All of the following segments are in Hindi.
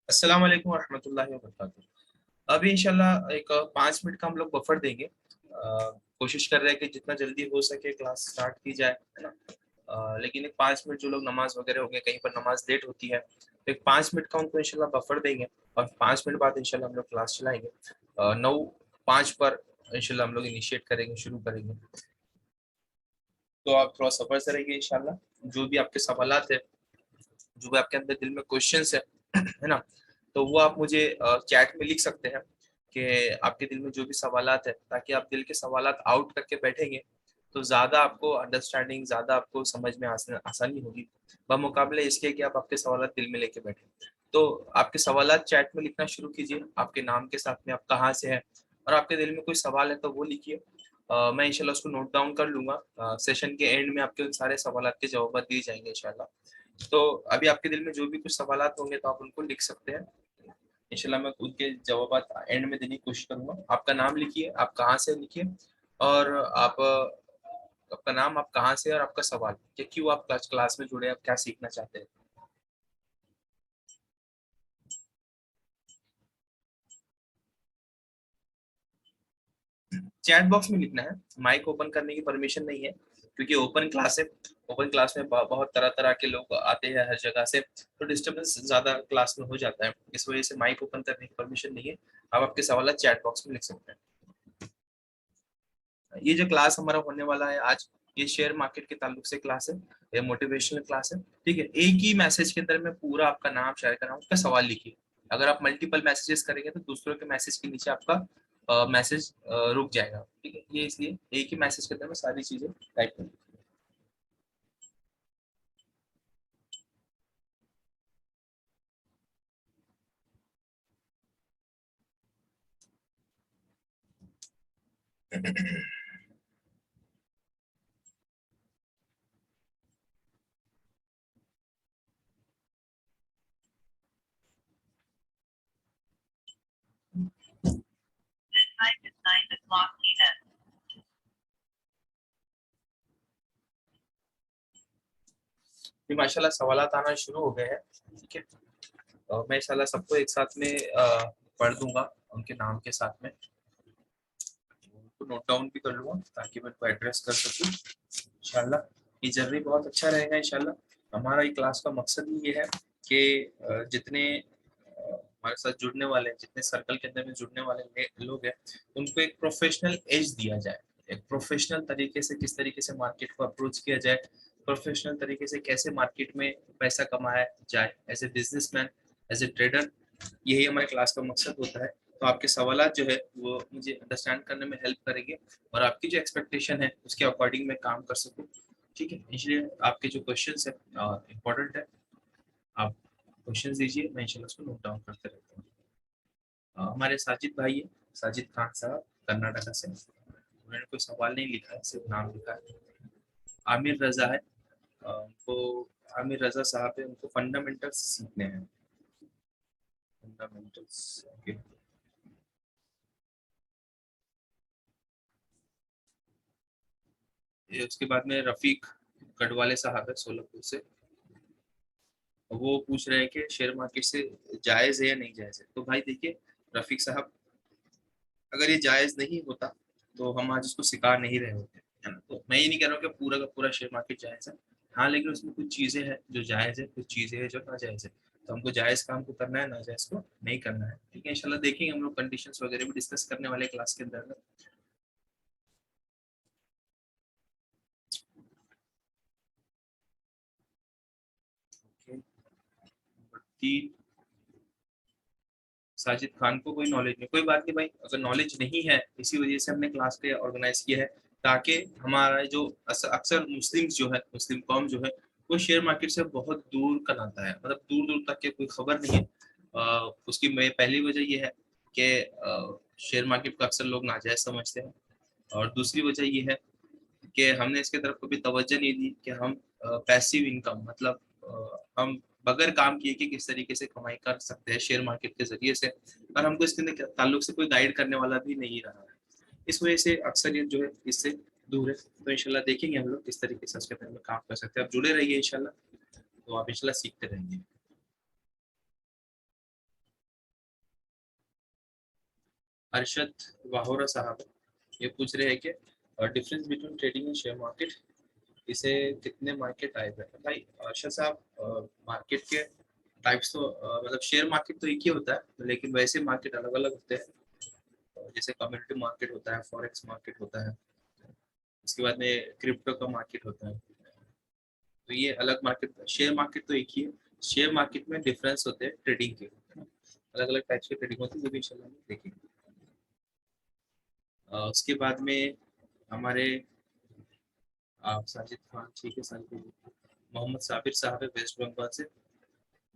अस्सलाम वालेकुम रहमतुल्लाहि व बरकातुहू। अभी इंशाल्लाह एक 5 मिनट का हम लोग बफर देंगे। कोशिश कर रहे हैं कि जितना जल्दी हो सके क्लास स्टार्ट की जाए, है ना। लेकिन एक 5 मिनट जो लोग नमाज वगैरह होंगे, कहीं पर नमाज लेट होती है, तो एक 5 मिनट का उनको इंशाल्लाह बफर देंगे और 5 मिनट बाद इंशाल्लाह हम लोग क्लास चलाएंगे। 9:05 पर इंशाल्लाह हम लोग इनिशिएट करेंगे, शुरू करेंगे। तो आप थोड़ा सब्र से रहिए इंशाल्लाह। जो भी आपके सवालात है, जो भी आपके अंदर दिल में क्वेश्चंस है ना, तो वो आप मुझे चैट में लिख सकते हैं कि आपके दिल में जो भी सवालात है, ताकि आप दिल के सवालात आउट करके बैठेंगे तो ज्यादा आपको अंडरस्टैंडिंग, ज्यादा आपको समझ में आसानी होगी बमुकाबले इसके कि आप आपके सवालात दिल में लेके बैठे। तो आपके सवालात चैट में लिखना शुरू कीजिए, आपके नाम के साथ में आप कहाँ से हैं, और आपके दिल में कोई सवाल है तो वो लिखिए। मैं इंशाल्लाह उसको नोट डाउन कर लूंगा। सेशन के एंड में आपके उन सारे सवालात के जवाब दिए जाएंगे इंशाल्लाह। तो अभी आपके दिल में जो भी कुछ सवालात होंगे तो आप उनको लिख सकते हैं। इंशाल्लाह मैं उनके जवाब एंड में देने की कोशिश करूंगा। आपका नाम लिखिए, आप कहाँ से लिखिए, और आप आपका नाम, आप कहाँ से, और आपका सवाल कि क्यों आप क्लास में जुड़े, आप क्या सीखना चाहते हैं। चैट बॉक्स में लिखना है, माइक ओपन करने की परमिशन नहीं है, क्योंकि ओपन क्लास है। ओपन क्लास में बहुत तरह तरह के लोग आते हैं हर जगह से, तो डिस्टर्बेंस ज्यादा क्लास में हो जाता है, इस वजह से माइक ओपन करने की परमिशन नहीं है। आप आपके सवाल चैट बॉक्स में लिख सकते हैं। ये जो क्लास हमारा होने वाला है आज, ये शेयर मार्केट के ताल्लुक से क्लास है, ये मोटिवेशनल क्लास है। ठीक है, एक ही मैसेज के अंदर में पूरा आपका नाम शेयर कर रहा हूँ, उसका सवाल लिखिए। अगर आप मल्टीपल मैसेजेस करेंगे तो दूसरों के मैसेज के नीचे आपका मैसेज रुक जाएगा। ठीक है, ये इसलिए एक ही मैसेज के अंदर में सारी चीजें टाइप करें। फिर माशाल्लाह सवालात आना शुरू हो गए हैं। ठीक है, मैं इंशाल्लाह सबको एक साथ में पढ़ दूंगा उनके नाम के साथ में, उनको नोट डाउन भी कर लूंगा ताकि मैं उनको एड्रेस कर सकूं इंशाल्लाह। ये जर्नी बहुत अच्छा रहेगा इंशाल्लाह। हमारा ये क्लास का मकसद ही ये है कि जितने हमारे साथ जुड़ने वाले हैं, जितने सर्कल के अंदर में जुड़ने वाले लोग हैं, उनको एक प्रोफेशनल एज दिया जाए। एक प्रोफेशनल तरीके से किस तरीके से मार्केट को अप्रोच किया जाए, प्रोफेशनल तरीके से कैसे मार्केट में पैसा कमाया जाए as a businessman, as a trader, यही हमारे क्लास का मकसद होता है। तो आपके सवालात जो है वो मुझे अंडरस्टैंड करने में हेल्प करेंगे, और आपकी जो एक्सपेक्टेशन है उसके अकॉर्डिंग मैं काम कर सकूँ। ठीक है, इसलिए आपके जो क्वेश्चंस है इम्पोर्टेंट है। आप क्वेश्चंस दीजिए, मैं इंशाल्लाह उसको नोट डाउन करते रहता हूँ। हमारे साजिद भाई है, साजिद खान साहब, कर्नाटका से, उन्होंने कोई सवाल नहीं लिखा है, सिर्फ नाम लिखा है। आमिर रजा है, उनको, आमिर रजा साहब है, उनको फंडामेंटल्स सीखने हैं। Fundamentals, okay. ये उसके बाद में रफीक गढ़वाले साहब है, सोलापुर से। वो पूछ रहे हैं कि शेयर मार्केट से जायज है या नहीं जायज है। तो भाई देखिए रफीक साहब, अगर ये जायज नहीं होता तो हम आज इसको सिखा नहीं रहे होते, है ना। तो मैं ये नहीं कह रहा हूँ कि पूरा का पूरा शेयर मार्केट जायज है। हाँ, लेकिन उसमें कुछ चीजें हैं जो जायज है, कुछ चीजें हैं जो नाजायज है। तो हमको जायज काम को करना है, नाजायज को नहीं करना है। ठीक है, इंशाल्लाह देखेंगे हम लोग, कंडीशंस वगैरह भी डिस्कस करने वाले क्लास के अंदर में। Okay, नंबर 3, साजिद खान को कोई नॉलेज नहीं। कोई बात नहीं भाई, अगर नॉलेज नहीं है, इसी वजह से हमने क्लास के ऑर्गेनाइज किया है, ताकि हमारा जो अक्सर मुस्लिम जो है, मुस्लिम कौम जो है, वो शेयर मार्केट से बहुत दूर का नाता है, मतलब दूर दूर तक के कोई खबर नहीं है। उसकी मैं पहली वजह ये है कि शेयर मार्केट को अक्सर लोग नाजायज समझते हैं, और दूसरी वजह ये है कि हमने इसके तरफ कभी तवज्जो नहीं दी कि हम पैसिव इनकम, मतलब हम बगैर काम किए कि किस तरीके से कमाई कर सकते हैं शेयर मार्केट के जरिए से, और हमको इसके अंदर ताल्लुक से कोई गाइड करने वाला भी नहीं रहा है। इस वजह से अक्सरियत जो है इससे दूर है। तो इंशाल्लाह देखेंगे हम लोग किस तरीके से उसके अंदर में काम कर सकते हैं। आप जुड़े रहिए इंशाल्लाह, तो आप इंशाल्लाह सीखते रहेंगे। अरशद वाहोरा साहब ये पूछ रहे हैं कि difference between trading and share market, इसे कितने मार्केट टाइप है? भाई अर्शद साहब, मार्केट के टाइप्स तो मतलब शेयर मार्केट तो एक ही होता है, लेकिन वैसे मार्केट अलग अलग होते हैं। जैसे कम्युनिटी मार्केट होता है, फॉरेक्स मार्केट होता है, उसके बाद में क्रिप्टो का मार्केट होता है। तो ये अलग मार्केट, शेयर मार्केट तो एक ही है। शेयर मार्केट में डिफरेंस होते हैं ट्रेडिंग के, अलग अलग टाइप्स की ट्रेडिंग होती है, वो भी इंशाल्लाह हम देखेंगे। उसके बाद में हमारे साजिद खान, ठीक है साजिद, मोहम्मद साबिर साहब है वेस्ट बंगाल से।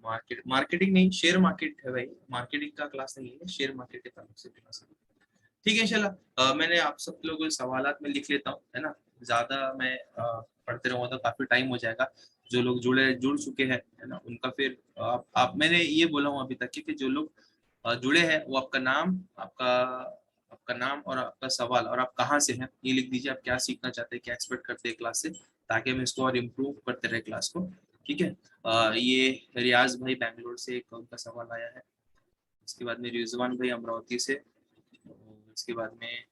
मार्केटिंग नहीं, शेयर मार्केट है भाई, मार्केटिंग का क्लास नहीं है, शेयर मार्केट के ताल्लुक से क्लास है। ठीक है इंशाल्लाह। मैंने आप सब लोगों के सवालात में लिख लेता हूँ, है ना। ज्यादा मैं पढ़ते रहूँगा तो काफी टाइम हो जाएगा। जो लोग जुड़ चुके हैं, है ना, उनका फिर आप मैंने ये बोला हूँ अभी तक कि जो लोग जुड़े हैं वो आपका नाम, आपका नाम और आपका सवाल और आप कहाँ से हैं ये लिख दीजिए। आप क्या सीखना चाहते हैं, क्या एक्सपेक्ट करते हैं क्लास से, ताकि हम इसको और इम्प्रूव करते रहे क्लास को। ठीक है। ये रियाज भाई बैंगलोर से एक उनका सवाल आया है। इसके बाद में रिजवान भाई अमरावती से। इसके बाद में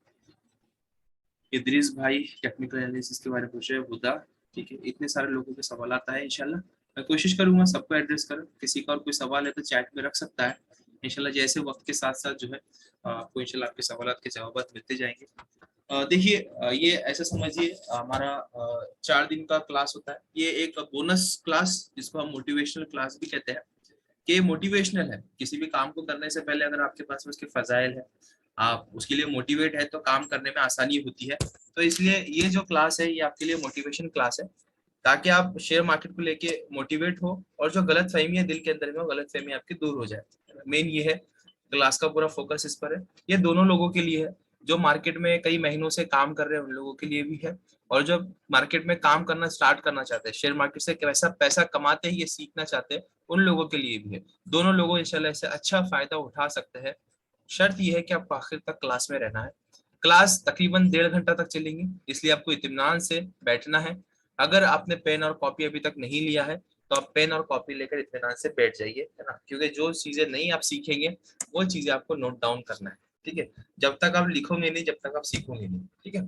इद्रिस भाई टेक्निकल एनालिसिस के बारे में पूछ रहे हैं, हुदा। ठीक है, इतने सारे लोगों के सवाल आता है इंशाल्लाह। मैं कोशिश करूंगा सबको एड्रेस करूं। किसी का और कोई सवाल है तो चैट में रख सकता है। इंशाल्लाह जैसे वक्त के साथ साथ जो है आपको इंशाल्लाह आपके सवाल के जवाब मिलते जाएंगे। देखिए, ये ऐसा समझिए हमारा 4 दिन का क्लास होता है। ये एक बोनस क्लास जिसको हम मोटिवेशनल क्लास भी कहते हैं, कि मोटिवेशनल है। किसी भी काम को करने से पहले अगर आपके पास उसके फजाइल है, आप उसके लिए मोटिवेट है, तो काम करने में आसानी होती है। तो इसलिए ये जो क्लास है ये आपके लिए मोटिवेशन क्लास है, ताकि आप शेयर मार्केट को लेके मोटिवेट हो और जो गलत फहमी है दिल के अंदर में, वो गलत फहमी आपकी दूर हो जाए। मेन ये है, क्लास का पूरा फोकस इस पर है। ये दोनों लोगों के लिए है, जो मार्केट में कई महीनों से काम कर रहे हैं उन लोगों के लिए भी है, और जो मार्केट में काम करना स्टार्ट करना चाहते हैं, शेयर मार्केट से कैसा पैसा कमाते हैं ये सीखना चाहते हैं, उन लोगों के लिए भी है। दोनों लोगों इंशाल्लाह इससे अच्छा फायदा उठा सकते हैं। शर्त यह है कि आपको आखिर तक क्लास में रहना है। क्लास तकरीबन 1.5 घंटा तक चलेंगी, इसलिए आपको इत्मीनान से बैठना है। अगर आपने पेन और कॉपी अभी तक नहीं लिया है तो आप पेन और कॉपी लेकर इत्मीनान से बैठ जाइए, है ना, क्योंकि जो चीजें नहीं आप सीखेंगे वो चीजें आपको नोट डाउन करना है। ठीक है, जब तक आप लिखोगे नहीं, जब तक आप सीखोगे नहीं। ठीक है,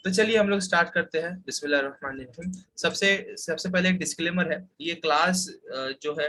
तो चलिए हम लोग स्टार्ट करते हैं। बिस्मिल्लाहिर्रहमानिर्रहीम। सबसे सबसे पहले एक डिस्क्लेमर है, ये क्लास जो है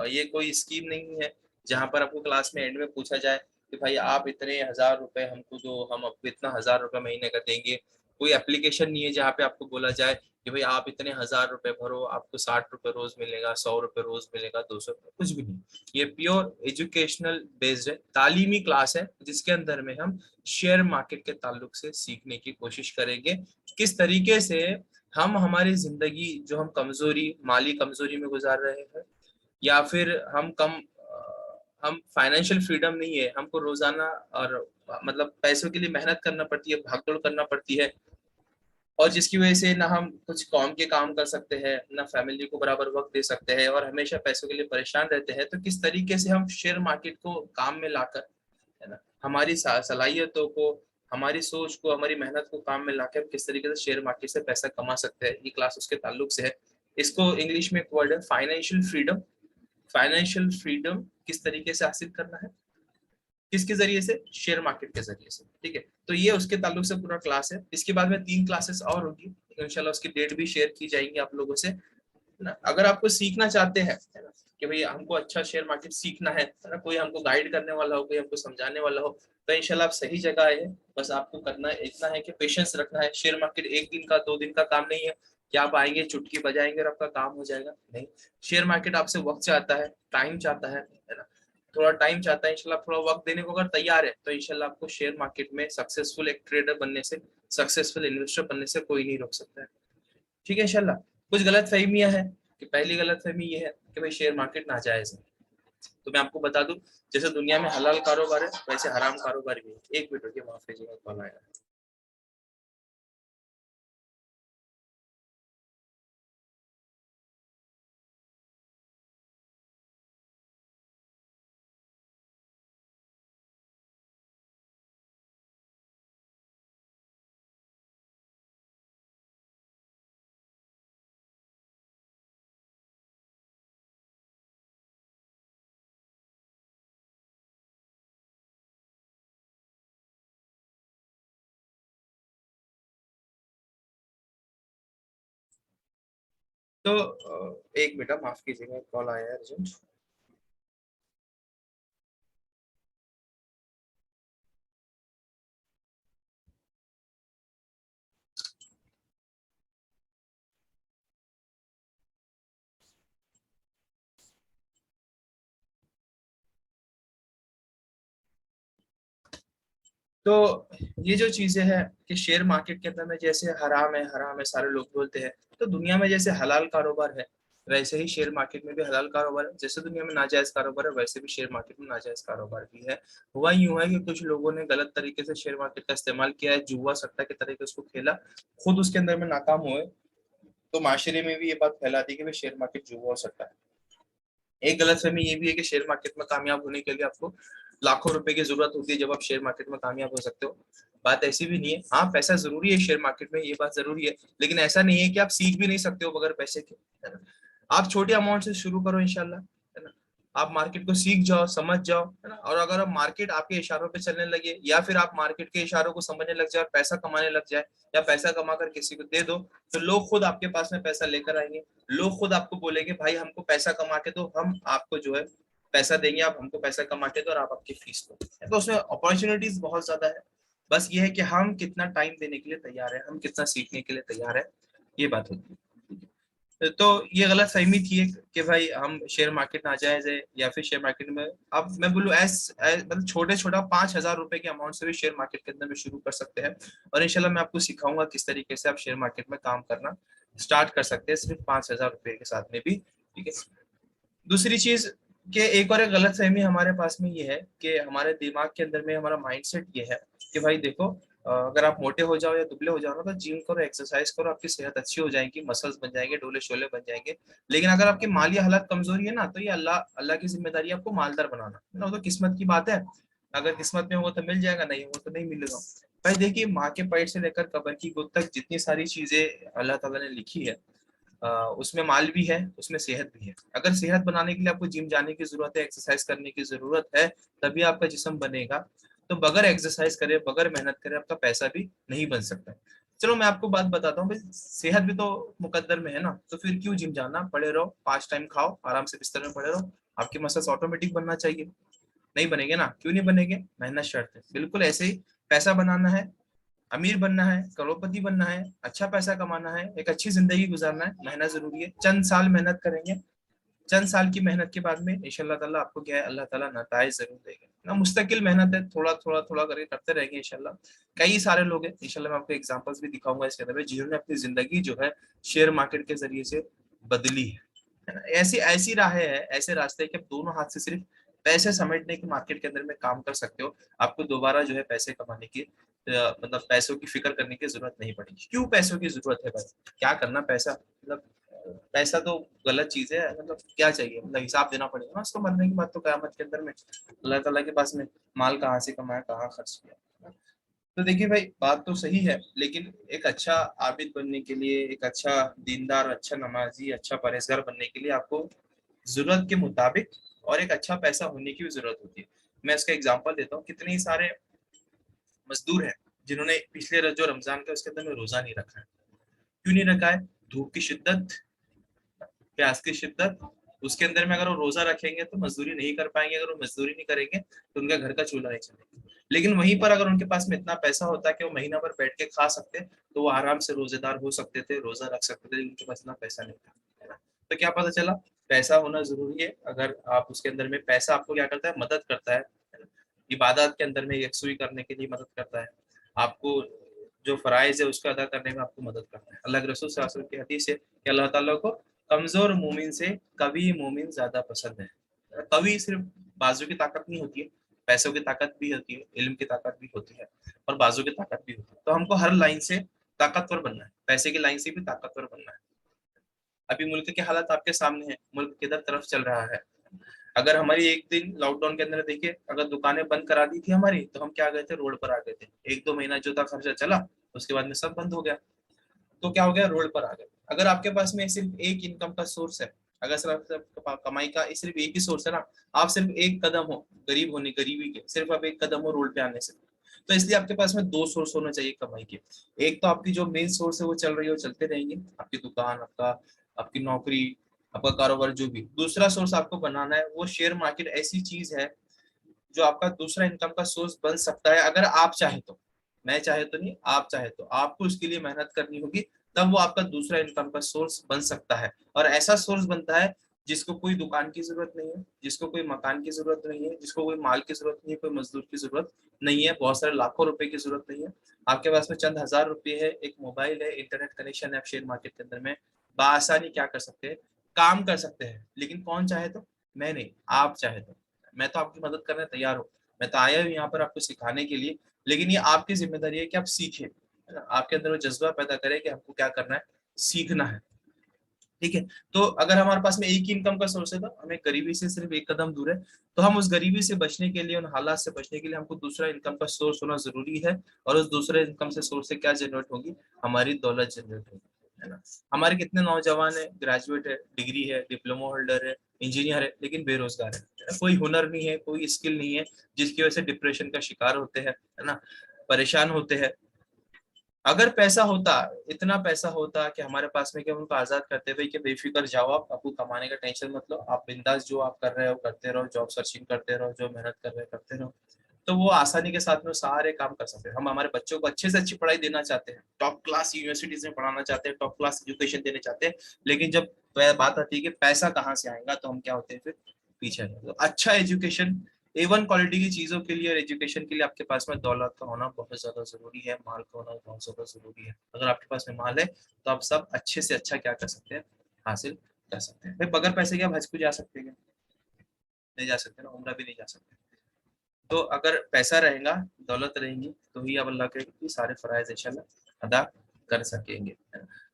ये कोई स्कीम नहीं है जहां पर आपको क्लास में एंड में पूछा जाए कि भाई आप इतने 1,000 रुपए हमको दो, हम आपको इतना 1,000 रुपए महीने का देंगे। कोई एप्लीकेशन नहीं है जहाँ पे आपको बोला जाए कि भाई आप इतने 1,000 रुपए भरो, आपको 60 रुपए रोज मिलेगा, 100 रुपए रोज मिलेगा, 200 रुपए, कुछ भी नहीं। ये प्योर एजुकेशनल बेस्ड है, तालीमी क्लास है, जिसके अंदर में हम शेयर मार्केट के ताल्लुक से सीखने की कोशिश करेंगे। किस तरीके से हम हमारी जिंदगी जो हम कमजोरी, माली कमजोरी में गुजार रहे हैं, या फिर हम फाइनेंशियल फ्रीडम नहीं है, हमको रोजाना और मतलब पैसों के लिए मेहनत करना पड़ती है, भागदौड़ करना पड़ती है, और जिसकी वजह से ना हम कुछ कौम के काम कर सकते हैं, ना फैमिली को बराबर वक्त दे सकते हैं, और हमेशा पैसों के लिए परेशान रहते हैं। तो किस तरीके से हम शेयर मार्केट को काम में लाकर, है ना, हमारी सलाहियतों को, हमारी सोच को, हमारी मेहनत को काम में लाकर हम किस तरीके से शेयर मार्केट से पैसा कमा सकते हैं, ये क्लास उसके ताल्लुक से है। इसको इंग्लिश में एक वर्ड है फाइनेंशियल फ्रीडम। फाइनेंशियल फ्रीडम किस तरीके से हासिल करना है, किसके जरिए से, शेयर मार्केट के जरिए से। ठीक है, तो ये उसके ताल्लुक से पूरा क्लास है। इसके बाद में 3 क्लासेस और होगी, इंशाल्लाह उसकी डेट भी शेयर की जाएंगी आप लोगों से, है ना। अगर आपको सीखना चाहते हैं, है ना, कि भाई हमको अच्छा शेयर मार्केट सीखना है ना, कोई हमको गाइड करने वाला हो, कोई हमको समझाने वाला हो, तो इंशाल्लाह आप सही जगह आए हैं। बस आपको करना इतना है कि पेशेंस रखना है। शेयर मार्केट 1 दिन का 2 दिन का काम नहीं है कि आप आएंगे चुटकी बजाएंगे और आपका काम हो जाएगा, नहीं। शेयर मार्केट आपसे वक्त चाहता है, टाइम चाहता है ना, थोड़ा टाइम चाहता है। इंशाल्लाह थोड़ा वक्त देने को अगर तैयार है तो इंशाल्लाह आपको शेयर मार्केट में सक्सेसफुल एक ट्रेडर बनने से, सक्सेसफुल इन्वेस्टर बनने से कोई नहीं रोक सकता है। ठीक है इंशाल्लाह। कुछ गलत फहमियां हैं, कि पहली गलत फहमी ये है कि भाई शेयर मार्केट नाजायज है। तो मैं आपको बता दूं, जैसे दुनिया में हलाल कारोबार है, वैसे हराम कारोबार भी है। 1 मिनट रुकिए, माफ कीजिएगा, कॉल आया। तो एक बेटा माफ कीजिएगा, कॉल आया है अर्जेंट। तो ये जो चीजें हैं कि शेयर मार्केट के अंदर में जैसे हराम है सारे लोग बोलते हैं, तो दुनिया में जैसे हलाल कारोबार है वैसे ही शेयर मार्केट में भी हलाल कारोबार है। जैसे दुनिया में नाजायज कारोबार है वैसे भी शेयर मार्केट में नाजायज कारोबार भी है। हुआ यूं है कि कुछ लोगों ने गलत तरीके से शेयर मार्केट का इस्तेमाल किया है, जुआ सट्टा के तरीके से उसको खेला, खुद उसके अंदर में नाकाम हुए, तो माशरे में भी ये बात फैला दी कि भाई शेयर मार्केट जुआ हो सकता है। एक गलतफहमी ये भी है कि शेयर मार्केट में कामयाब होने के लिए आपको लाखों रुपए की जरूरत होती है जब आप शेयर मार्केट में कामयाब हो सकते हो। बात ऐसी भी नहीं है, हाँ पैसा जरूरी है शेयर मार्केट में, ये बात जरूरी है, लेकिन ऐसा नहीं है कि आप सीख भी नहीं सकते हो बगैर पैसे के, है ना। आप छोटे अमाउंट से शुरू करो इंशाल्लाह, है ना। आप मार्केट को सीख जाओ, समझ जाओ, है ना। और अगर आप मार्केट आपके इशारों पे चलने लगे या फिर आप मार्केट के इशारों को समझने लग जाए और पैसा कमाने लग जाए, या पैसा कमा कर किसी को दे दो, तो लोग खुद आपके पास में पैसा लेकर आएंगे। लोग खुद आपको बोलेंगे भाई हमको पैसा कमा के दो, हम आपको जो है पैसा देंगे, आप हमको पैसा कमा के दो और आप आपकी फीस दो। तो उसमें अपॉर्चुनिटीज बहुत ज्यादा है। बस ये है कि हम कितना टाइम देने के लिए तैयार है, हम कितना सीखने के लिए तैयार है, ये बात होती है। तो ये गलत फहमी थी एक कि भाई हम शेयर मार्केट नाजायज है या फिर शेयर मार्केट में, अब मैं बोलूँ मतलब छोटे छोटा 5,000 रुपए के अमाउंट से भी शेयर मार्केट के अंदर में शुरू कर सकते हैं। और इंशाल्लाह मैं आपको सिखाऊंगा किस तरीके से आप शेयर मार्केट में काम करना स्टार्ट कर सकते हैं सिर्फ 5,000 रुपए के साथ में भी, ठीक है। दूसरी चीज कि एक और एक गलत फहमी हमारे पास में ये है कि हमारे दिमाग के अंदर में हमारा माइंडसेट ये है कि भाई देखो, अगर आप मोटे हो जाओ या दुबले हो जाओ ना तो जिम करो, एक्सरसाइज करो, आपकी सेहत अच्छी हो जाएगी, मसल्स बन जाएंगे, डोले शोले बन जाएंगे। लेकिन अगर आपकी माली हालत कमजोरी है ना तो ये अल्लाह अल्लाह की जिम्मेदारी है आपको मालदार बनाना, है ना। वो तो किस्मत की बात है, अगर किस्मत में हो तो मिल जाएगा, नहीं हो तो नहीं मिलेगा। भाई देखिए, माँ के पेट से लेकर कब्र की गोद तक जितनी सारी चीजें अल्लाह ताला ने लिखी है, उसमें माल भी है, उसमें सेहत भी है। अगर सेहत बनाने के लिए आपको जिम जाने की जरूरत है, एक्सरसाइज करने की जरूरत है, तभी आपका जिस्म बनेगा। तो बगैर एक्सरसाइज करे, बगैर मेहनत करे आपका पैसा भी नहीं बन सकता। चलो मैं आपको बात बताता हूँ भाई, सेहत भी तो मुकद्दर में है ना, तो फिर क्यों जिम जाना, पड़े रहो, 5 टाइम खाओ, आराम से बिस्तर में पड़े रहो, आपके मसल्स ऑटोमेटिक बनना चाहिए। नहीं बनेंगे ना, क्यों नहीं बनेंगे, मेहनत शर्त है। बिल्कुल ऐसे ही पैसा बनाना है, अमीर बनना है, करोड़पति बनना है, अच्छा पैसा कमाना है, एक अच्छी जिंदगी गुजारना है, मेहनत जरूरी है। चंद साल मेहनत करेंगे, चंद साल की मेहनत के बाद में इंशाल्लाह ताला आपको क्या है, अल्लाह ताला नताइज जरूर देगा ना। मुस्तकिल मेहनत है, थोड़ा थोड़ा थोड़ा करके करते रहेंगे इंशाल्लाह। कई सारे लोग हैं इंशाल्लाह, मैं आपको एग्जांपल्स भी दिखाऊंगा इसके अंदर में, जिन्होंने अपनी जिंदगी जो है शेयर मार्केट के जरिए से बदली है ना। ऐसी ऐसी राहें है, ऐसे रास्ते कि आप दोनों हाथ से सिर्फ पैसे समेटने की मार्केट के अंदर में काम कर सकते हो। आपको दोबारा जो है पैसे कमाने की मतलब पैसों की फिक्र करने की जरूरत नहीं पड़ेगी। क्यों पैसों की जरूरत है भाई, क्या करना पैसा, मतलब पैसा तो गलत चीज है, मतलब क्या चाहिए, मतलब हिसाब देना पड़ेगा ना उसको मरने के बाद, तो कयामत के अंदर में अल्लाह ताला के पास में माल कहाँ से कमाया, कहाँ खर्च किया। तो देखिए भाई, बात तो सही है, लेकिन एक अच्छा आबिद बनने के लिए, एक अच्छा दीनदार, अच्छा नमाजी, अच्छा परहेजगार बनने के लिए आपको जरूरत के मुताबिक और एक अच्छा पैसा होने की भी जरूरत होती है। मैं इसका एग्जांपल देता हूँ, कितने ही सारे मजदूर हैं जिन्होंने पिछले जो रमजान का उसके अंदर में रोजा नहीं रखा है। क्यों नहीं रखा है, धूप की शिद्दत, प्यास की शिद्दत, उसके अंदर में अगर वो रोजा रखेंगे तो मजदूरी नहीं कर पाएंगे, अगर वो मजदूरी नहीं करेंगे तो उनका घर का चूल्हा नहीं चलेगा। लेकिन वहीं पर अगर उनके पास में इतना पैसा होता कि वो महीना भर बैठ के खा सकते, तो वो आराम से रोजेदार हो सकते थे, रोजा रख सकते थे, उनके पास इतना पैसा नहीं था, है ना। तो क्या पता चला, पैसा होना जरूरी है। अगर आप उसके अंदर में, पैसा आपको क्या करता है, मदद करता है ना? इबादत के अंदर में यकसुई करने के लिए मदद करता है आपको, जो फराइज है उसको अदा करने में आपको मदद करता है। अल्लाह के रसूल सल्लल्लाहु अलैहि वसल्लम की हदीस है कि अल्लाह ताला को कमजोर मोमिन से कभी मोमिन ज्यादा पसंद है। कभी सिर्फ बाजू की ताकत नहीं होती है, पैसों की ताकत भी होती है, इल्म की ताकत भी होती है, और बाजू की ताकत भी होती है। तो हमको हर लाइन से ताकतवर बनना है, पैसे की लाइन से भी ताकतवर बनना है। अभी मुल्क की हालत आपके सामने है, मुल्क किधर तरफ चल रहा है। अगर हमारी एक दिन लॉकडाउन के अंदर देखिए, अगर दुकानें बंद करा दी थी हमारी, तो हम क्या गए थे, रोड पर आ गए थे। 1-2 महीना जो था खर्चा चला, उसके बाद में सब बंद हो गया, तो क्या हो गया, रोड पर आ गए। अगर आपके पास में सिर्फ एक इनकम का सोर्स है, अगर सिर्फ कमाई का सिर्फ एक ही सोर्स है ना, आप सिर्फ एक कदम हो गरीब होने, गरीबी के सिर्फ आप एक कदम हो रोड पे आने से। तो इसलिए आपके पास में दो सोर्स होना चाहिए कमाई के। एक तो आपकी जो मेन सोर्स है वो चल रही है, वो चलते रहेंगे, आपकी दुकान, आपका आपकी नौकरी, आपका कारोबार, जो भी दूसरा सोर्स आपको बनाना है, वो शेयर मार्केट ऐसी चीज है जो आपका दूसरा इनकम का सोर्स बन सकता है, अगर आप चाहे तो। मैं चाहे तो नहीं, आप चाहे तो। आपको उसके लिए मेहनत करनी होगी, तब वो आपका दूसरा इनकम का सोर्स बन सकता है। और ऐसा सोर्स बनता है जिसको कोई दुकान की जरूरत नहीं है, जिसको कोई मकान की जरूरत नहीं है, जिसको कोई माल की जरूरत नहीं है, कोई मजदूर की जरूरत नहीं है, बहुत सारे लाखों रुपए की जरूरत नहीं है। आपके पास में चंद हजार रुपए है, एक मोबाइल है, इंटरनेट कनेक्शन है, आप शेयर मार्केट के अंदर में बआसानी क्या कर सकते हैं, काम कर सकते हैं। लेकिन कौन चाहे तो? मैं नहीं, आप चाहे तो। मैं तो आपकी मदद करने तैयार हूँ, मैं तो आया हूँ यहाँ पर आपको सिखाने के लिए। लेकिन ये आपकी जिम्मेदारी है कि आप सीखें, है ना? आपके अंदर वो जज्बा पैदा करें कि हमको क्या करना है, सीखना है। ठीक है। तो अगर हमारे पास में एक ही इनकम का सोर्स है तो हमें गरीबी से सिर्फ एक कदम दूर है। तो हम उस गरीबी से बचने के लिए, उन हालात से बचने के लिए हमको दूसरा इनकम का सोर्स होना जरूरी है। और उस दूसरे इनकम से सोर्स से क्या जनरेट होगी? हमारी दौलत जनरेट होगी, है ना? हमारे कितने नौजवान है, ग्रेजुएट है, डिग्री है, डिप्लोमा होल्डर है, इंजीनियर है, लेकिन बेरोजगार है। कोई हुनर नहीं है, कोई स्किल नहीं है, जिसकी वजह से डिप्रेशन का शिकार होते हैं, है ना, परेशान होते हैं। अगर पैसा होता, इतना पैसा होता कि हमारे पास में, कि हम उनको आजाद करते हुए कि बेफिक्र जाओ, आप आपको कमाने का टेंशन मत लो, आप बिंदास जो आप कर रहे हो करते रहो, जॉब सर्चिंग करते रहो, जो मेहनत कर रहे हो करते रहो, तो वो आसानी के साथ में सारे काम कर सकते हैं। हम हमारे बच्चों को अच्छे से अच्छी पढ़ाई देना चाहते हैं, टॉप क्लास यूनिवर्सिटीज में पढ़ाना चाहते हैं, टॉप क्लास एजुकेशन देना चाहते हैं। लेकिन जब बात आती है कि पैसा कहाँ से आएगा, तो हम क्या होते हैं फिर? पीछे। तो अच्छा एजुकेशन, A1 क्वालिटी की चीजों के लिए और एजुकेशन के लिए आपके पास में दौलत का होना बहुत ज्यादा जरूरी है, माल का होना बहुत ज्यादा जरूरी है। अगर आपके पास में माल है तो आप सब अच्छे से अच्छा क्या कर सकते हैं, हासिल कर सकते हैं। भाई बगैर पैसे के आप हज को जा सकते हैं? नहीं जा सकते ना, उम्रा भी नहीं जा सकते। तो अगर पैसा रहेगा, दौलत रहेगी, तो ही आप अल्लाह के सारे फराइज इंशाल्लाह अदा कर सकेंगे।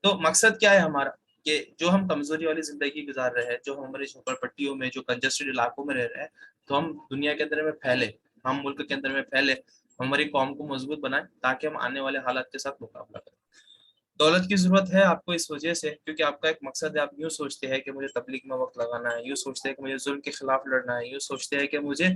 तो मकसद क्या है हमारा, कि जो हम कमजोरी वाली जिंदगी गुजार रहे हैं, जो हमारे झोपड़पट्टियों में, जो कंजस्टेड इलाकों में रह रहे हैं, तो हम दुनिया के अंदर में फैले, हम मुल्क के अंदर में फैले, हमारी कौम को मजबूत बनाए, ताकि हम आने वाले हालात के साथ मुकाबला करें। दौलत की जरूरत है आपको इस वजह से, क्योंकि आपका एक मकसद है। आप यूँ सोचते हैं कि मुझे तबलीग में वक्त लगाना है, यूँ सोचते हैं कि मुझे जुल्म के खिलाफ लड़ना है, यूँ सोचते हैं कि मुझे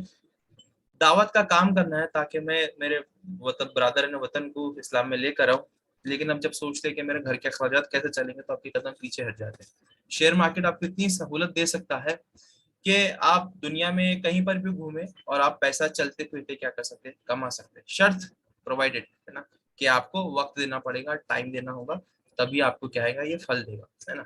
दावत का काम करना है, ताकि मैं मेरे वतन, बरादर वतन को इस्लाम में लेकर आऊँ। लेकिन अब जब सोचते हैं कि मेरे घर के अखराजात कैसे चलेंगे, तो आपके कदम पीछे हट जाते हैं। शेयर मार्केट आपको इतनी सहूलत दे सकता है कि आप दुनिया में कहीं पर भी घूमे और आप पैसा चलते फिरते क्या कर सकते हैं, कमा सकते हैं। शर्त प्रोवाइडेड है ना, कि आपको वक्त देना पड़ेगा, टाइम देना होगा, तभी आपको क्या आएगा, ये फल देगा, है ना।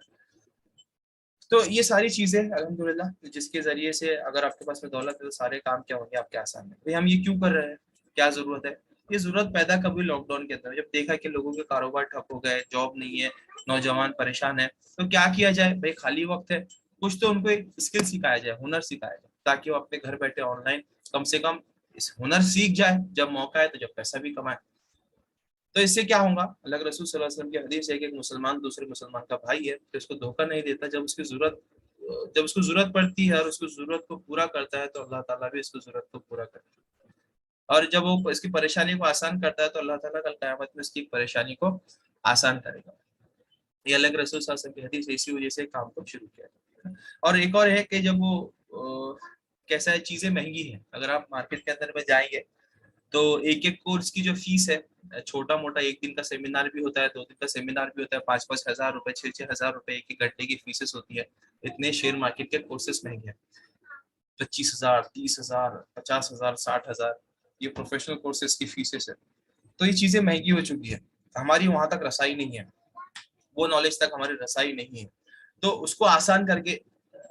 तो ये सारी चीजें अल्हम्दुलिल्लाह, जिसके जरिए से अगर आपके पास में दौलत है तो सारे काम क्या होंगे, आपके आसान है। भाई हम ये क्यों कर रहे हैं, क्या जरूरत है? ये जरूरत पैदा कभी लॉकडाउन के अंदर, जब देखा कि लोगों के कारोबार ठप हो गए, जॉब नहीं है, नौजवान परेशान है, तो क्या किया जाए? भाई खाली वक्त है, कुछ तो उनको एक स्किल सिखाया जाए, हुनर सिखाया जाए, ताकि वो अपने घर बैठे ऑनलाइन कम से कम इस हुनर सीख जाए, जब मौका है तो जब पैसा भी कमाए। तो इससे क्या होगा? अल्लाह के रसूल सल्लल्लाहु अलैहि वसल्लम की हदीस है कि एक मुसलमान दूसरे मुसलमान का भाई है, तो उसको धोखा नहीं देता। जब उसको जरूरत पड़ती है और उसको जरूरत को पूरा करता है, तो अल्लाह ताला भी इसको जरूरत को पूरा करता है। और जब वो इसकी परेशानी को आसान करता है, तो अल्लाह ताला कल क़यामत में इसकी परेशानी को आसान करेगा। ये अल्लाह के रसूल सल्लल्लाहु अलैहि वसल्लम की हदीस है, इसी वजह से काम को शुरू किया जाता है। और एक और है कि जब वो कैसा है, चीजें महंगी हैं, अगर आप मार्केट के अंदर में जाएंगे, तो एक एक कोर्स की जो फीस है, छोटा मोटा एक दिन का सेमिनार भी होता है, 2 दिन का सेमिनार भी होता है, 5-5 हज़ार रुपए, 6-6 हज़ार रुपए एक एक घंटे की फीसेस होती है। इतने शेयर मार्केट के कोर्सेस महंगे हैं। 25 हज़ार, 30 हज़ार, 50 हज़ार, 60 हज़ार, ये प्रोफेशनल कोर्सेज की फीसेस है। तो ये चीजें महंगी हो चुकी है, हमारी वहां तक रसाई नहीं है, वो नॉलेज तक हमारी रसाई नहीं है। तो उसको आसान करके,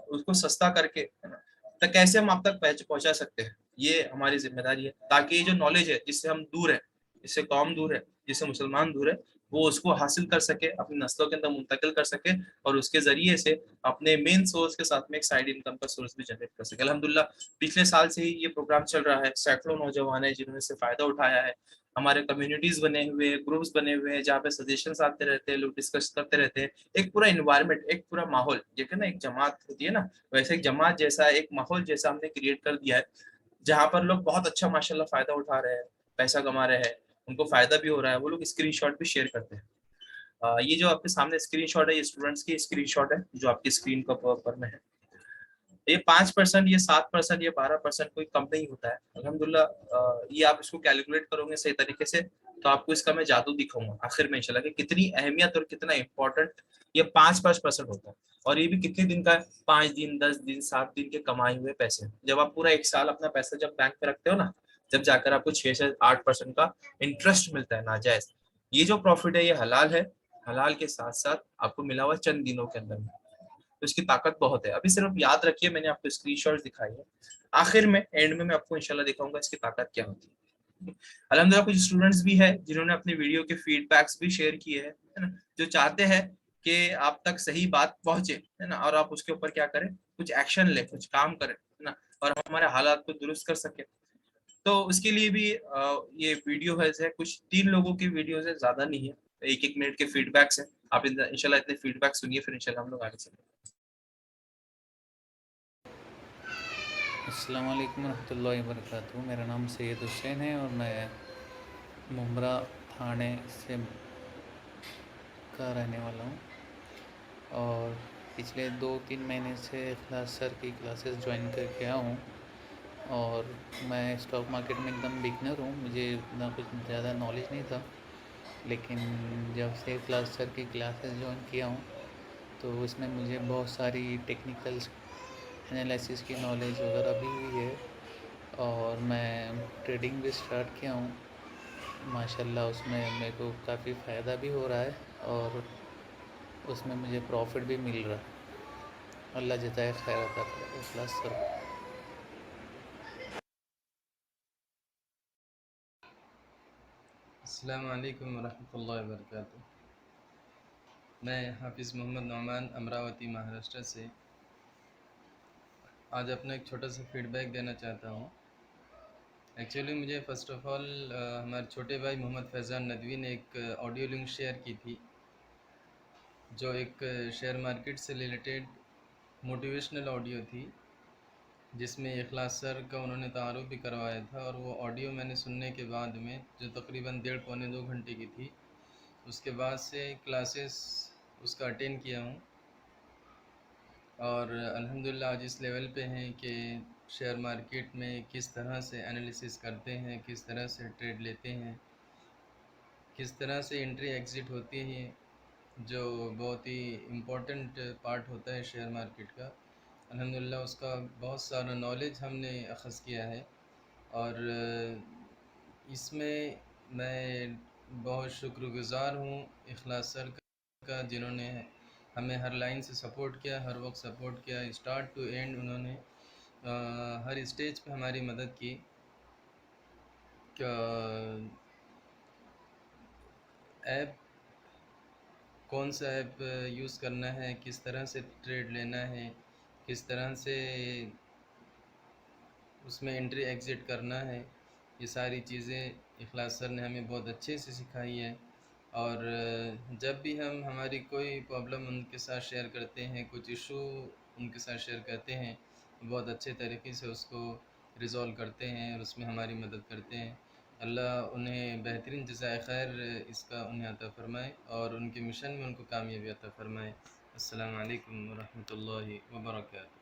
उसको सस्ता करके, है ना, तो कैसे हम आप तक पहुंचा सकते हैं, ये हमारी जिम्मेदारी है। ताकि ये जो नॉलेज है, जिससे हम दूर है, जिससे कौम दूर है, जिससे मुसलमान दूर है, वो उसको हासिल कर सके, अपनी नस्लों के अंदर मुंतकिल कर सके, और उसके जरिए से अपने मेन सोर्स के साथ में एक साइड इनकम का सोर्स भी जनरेट कर सके। अल्हम्दुलिल्लाह पिछले साल से ही ये प्रोग्राम चल रहा है, सैकड़ों नौजवान है जिन्होंने इससे फायदा उठाया है। हमारे कम्युनिटीज बने हुए हैं, ग्रुप्स बने हुए हैं, जहाँ पे सजेशंस आते रहते हैं, लोग डिस्कस करते रहते हैं। एक पूरा इन्वायरमेंट, एक पूरा माहौल, जैसे ना एक जमात होती है ना, वैसे एक जमात जैसा, एक माहौल जैसा हमने क्रिएट कर दिया है, जहाँ पर लोग बहुत अच्छा माशाल्लाह फायदा उठा रहे हैं, पैसा कमा रहे हैं, उनको फायदा भी हो रहा है, वो लोग स्क्रीनशॉट भी शेयर करते हैं। ये जो आपके सामने स्क्रीनशॉट है, ये स्टूडेंट्स की स्क्रीनशॉट है, जो आपकी स्क्रीन पर में है। ये 5%, ये 7%, ये 12% कोई कम नहीं होता है। अल्हम्दुलिल्लाह ये आप इसको कैलकुलेट करोगे सही तरीके से, तो आपको इसका मैं जादू दिखाऊंगा आखिर में इंशाल्लाह कि कितनी अहमियत और कितना इंपॉर्टेंट ये 5% होता है। और ये भी कितने दिन का है, 5 दिन, 10 दिन, 7 दिन के कमाए हुए पैसे। जब आप पूरा एक साल अपना पैसा जब बैंक में रखते हो ना, जब जाकर आपको 6 से 8% का इंटरेस्ट मिलता है नाजायज। ये जो प्रॉफिट है ये हलाल है, हलाल के साथ साथ आपको मिला हुआ चंद दिनों के अंदर में। तो इसकी ताकत बहुत है। अभी सिर्फ याद रखिए, मैंने आपको स्क्रीनशॉट्स दिखाई है, आखिर में एंड में मैं आपको इंशाल्लाह दिखाऊंगा इसकी ताकत क्या होती है। अल्हम्दुलिल्लाह कुछ स्टूडेंट्स भी है जिन्होंने अपने वीडियो के फीडबैक्स भी शेयर किए हैं, है ना, जो चाहते हैं कि आप तक सही बात पहुंचे, है ना, और आप उसके ऊपर क्या करें, कुछ एक्शन ले, कुछ काम करें, है ना, और हमारे हालात को दुरुस्त कर सके। तो उसके लिए भी ये वीडियो है कुछ 3 लोगों की वीडियो है, ज्यादा नहीं है, 1-1 मिनट के फीडबैक्स है। आप इंशाल्लाह इतने फीडबैक सुनिए, फिर इंशाल्लाह हम लोग आगे चलेंगे। अस्सलाम वालेकुम रहमतुल्लाहि व बरकातुहू। मेरा नाम सैयद हुसैन है और मैं मुंब्रा थाने से का रहने वाला हूँ। और पिछले 2-3 महीने से इखलास सर की क्लासेस ज्वाइन करके आया हूँ। और मैं स्टॉक मार्केट में एकदम बिगनर हूँ, मुझे इतना कुछ ज़्यादा नॉलेज नहीं था। लेकिन जब से इखलास सर की क्लासेस ज्वाइन किया हूँ तो उसमें मुझे बहुत सारी टेक्निकल एनालिसिस की नॉलेज वगैरह भी हुई है। और मैं ट्रेडिंग भी स्टार्ट किया हूँ माशाल्लाह। उसमें मेरे को काफ़ी फ़ायदा भी हो रहा है और उसमें मुझे प्रॉफिट भी मिल रहा है। अल्लाह जज़ाए खैर अता करे इखलास सर को। अस्सलाम वालेकुम वरहमतुल्लाहि वबरकातुहू। मैं हाफिज़ मोहम्मद नौमान अमरावती महाराष्ट्र से आज अपना एक छोटा सा फीडबैक देना चाहता हूँ। एक्चुअली मुझे फ़र्स्ट ऑफ़ ऑल हमारे छोटे भाई मोहम्मद फैज़ान नदवी ने एक ऑडियो लिंक शेयर की थी, जो एक शेयर मार्केट से रिलेटेड मोटिवेशनल ऑडियो थी, जिसमें इखलास सर का उन्होंने तारुफ भी करवाया था। और वो ऑडियो मैंने सुनने के बाद में, जो तकरीबन 1.5-पौने 2 घंटे की थी, उसके बाद से क्लासेस उसका अटेंड किया हूँ। और अल्हम्दुलिल्लाह आज इस लेवल पे हैं कि शेयर मार्केट में किस तरह से एनालिसिस करते हैं, किस तरह से ट्रेड लेते हैं, किस तरह से एंट्री एग्ज़िट होती है, जो बहुत ही इम्पोर्टेंट पार्ट होता है शेयर मार्केट का। अल्हम्दुलिल्लाह उसका बहुत सारा नॉलेज हमने अख़ज़ किया है। और इसमें मैं बहुत शुक्रगुज़ार हूँ इखलास सर का, जिन्होंने हमें हर लाइन से सपोर्ट किया, हर वक्त सपोर्ट किया, स्टार्ट टू एंड उन्होंने हर स्टेज पे हमारी मदद की। ऐप कौन सा ऐप यूज़ करना है, किस तरह से ट्रेड लेना है, किस तरह से उसमें एंट्री एग्ज़िट करना है, ये सारी चीज़ें इखलास सर ने हमें बहुत अच्छे से सिखाई है। और जब भी हम हमारी कोई प्रॉब्लम उनके साथ शेयर करते हैं, कुछ इशू उनके साथ शेयर करते हैं, बहुत अच्छे तरीके से उसको रिज़ॉल्व करते हैं और उसमें हमारी मदद करते हैं। अल्लाह उन्हें बेहतरीन जज़ाए खैर इसका उन्हें अता फ़रमाए और उनके मिशन में उनको कामयाबी अता फ़रमाए। अस्सलामु अलैकुम वरहमतुल्लाहि वबरकातुहू।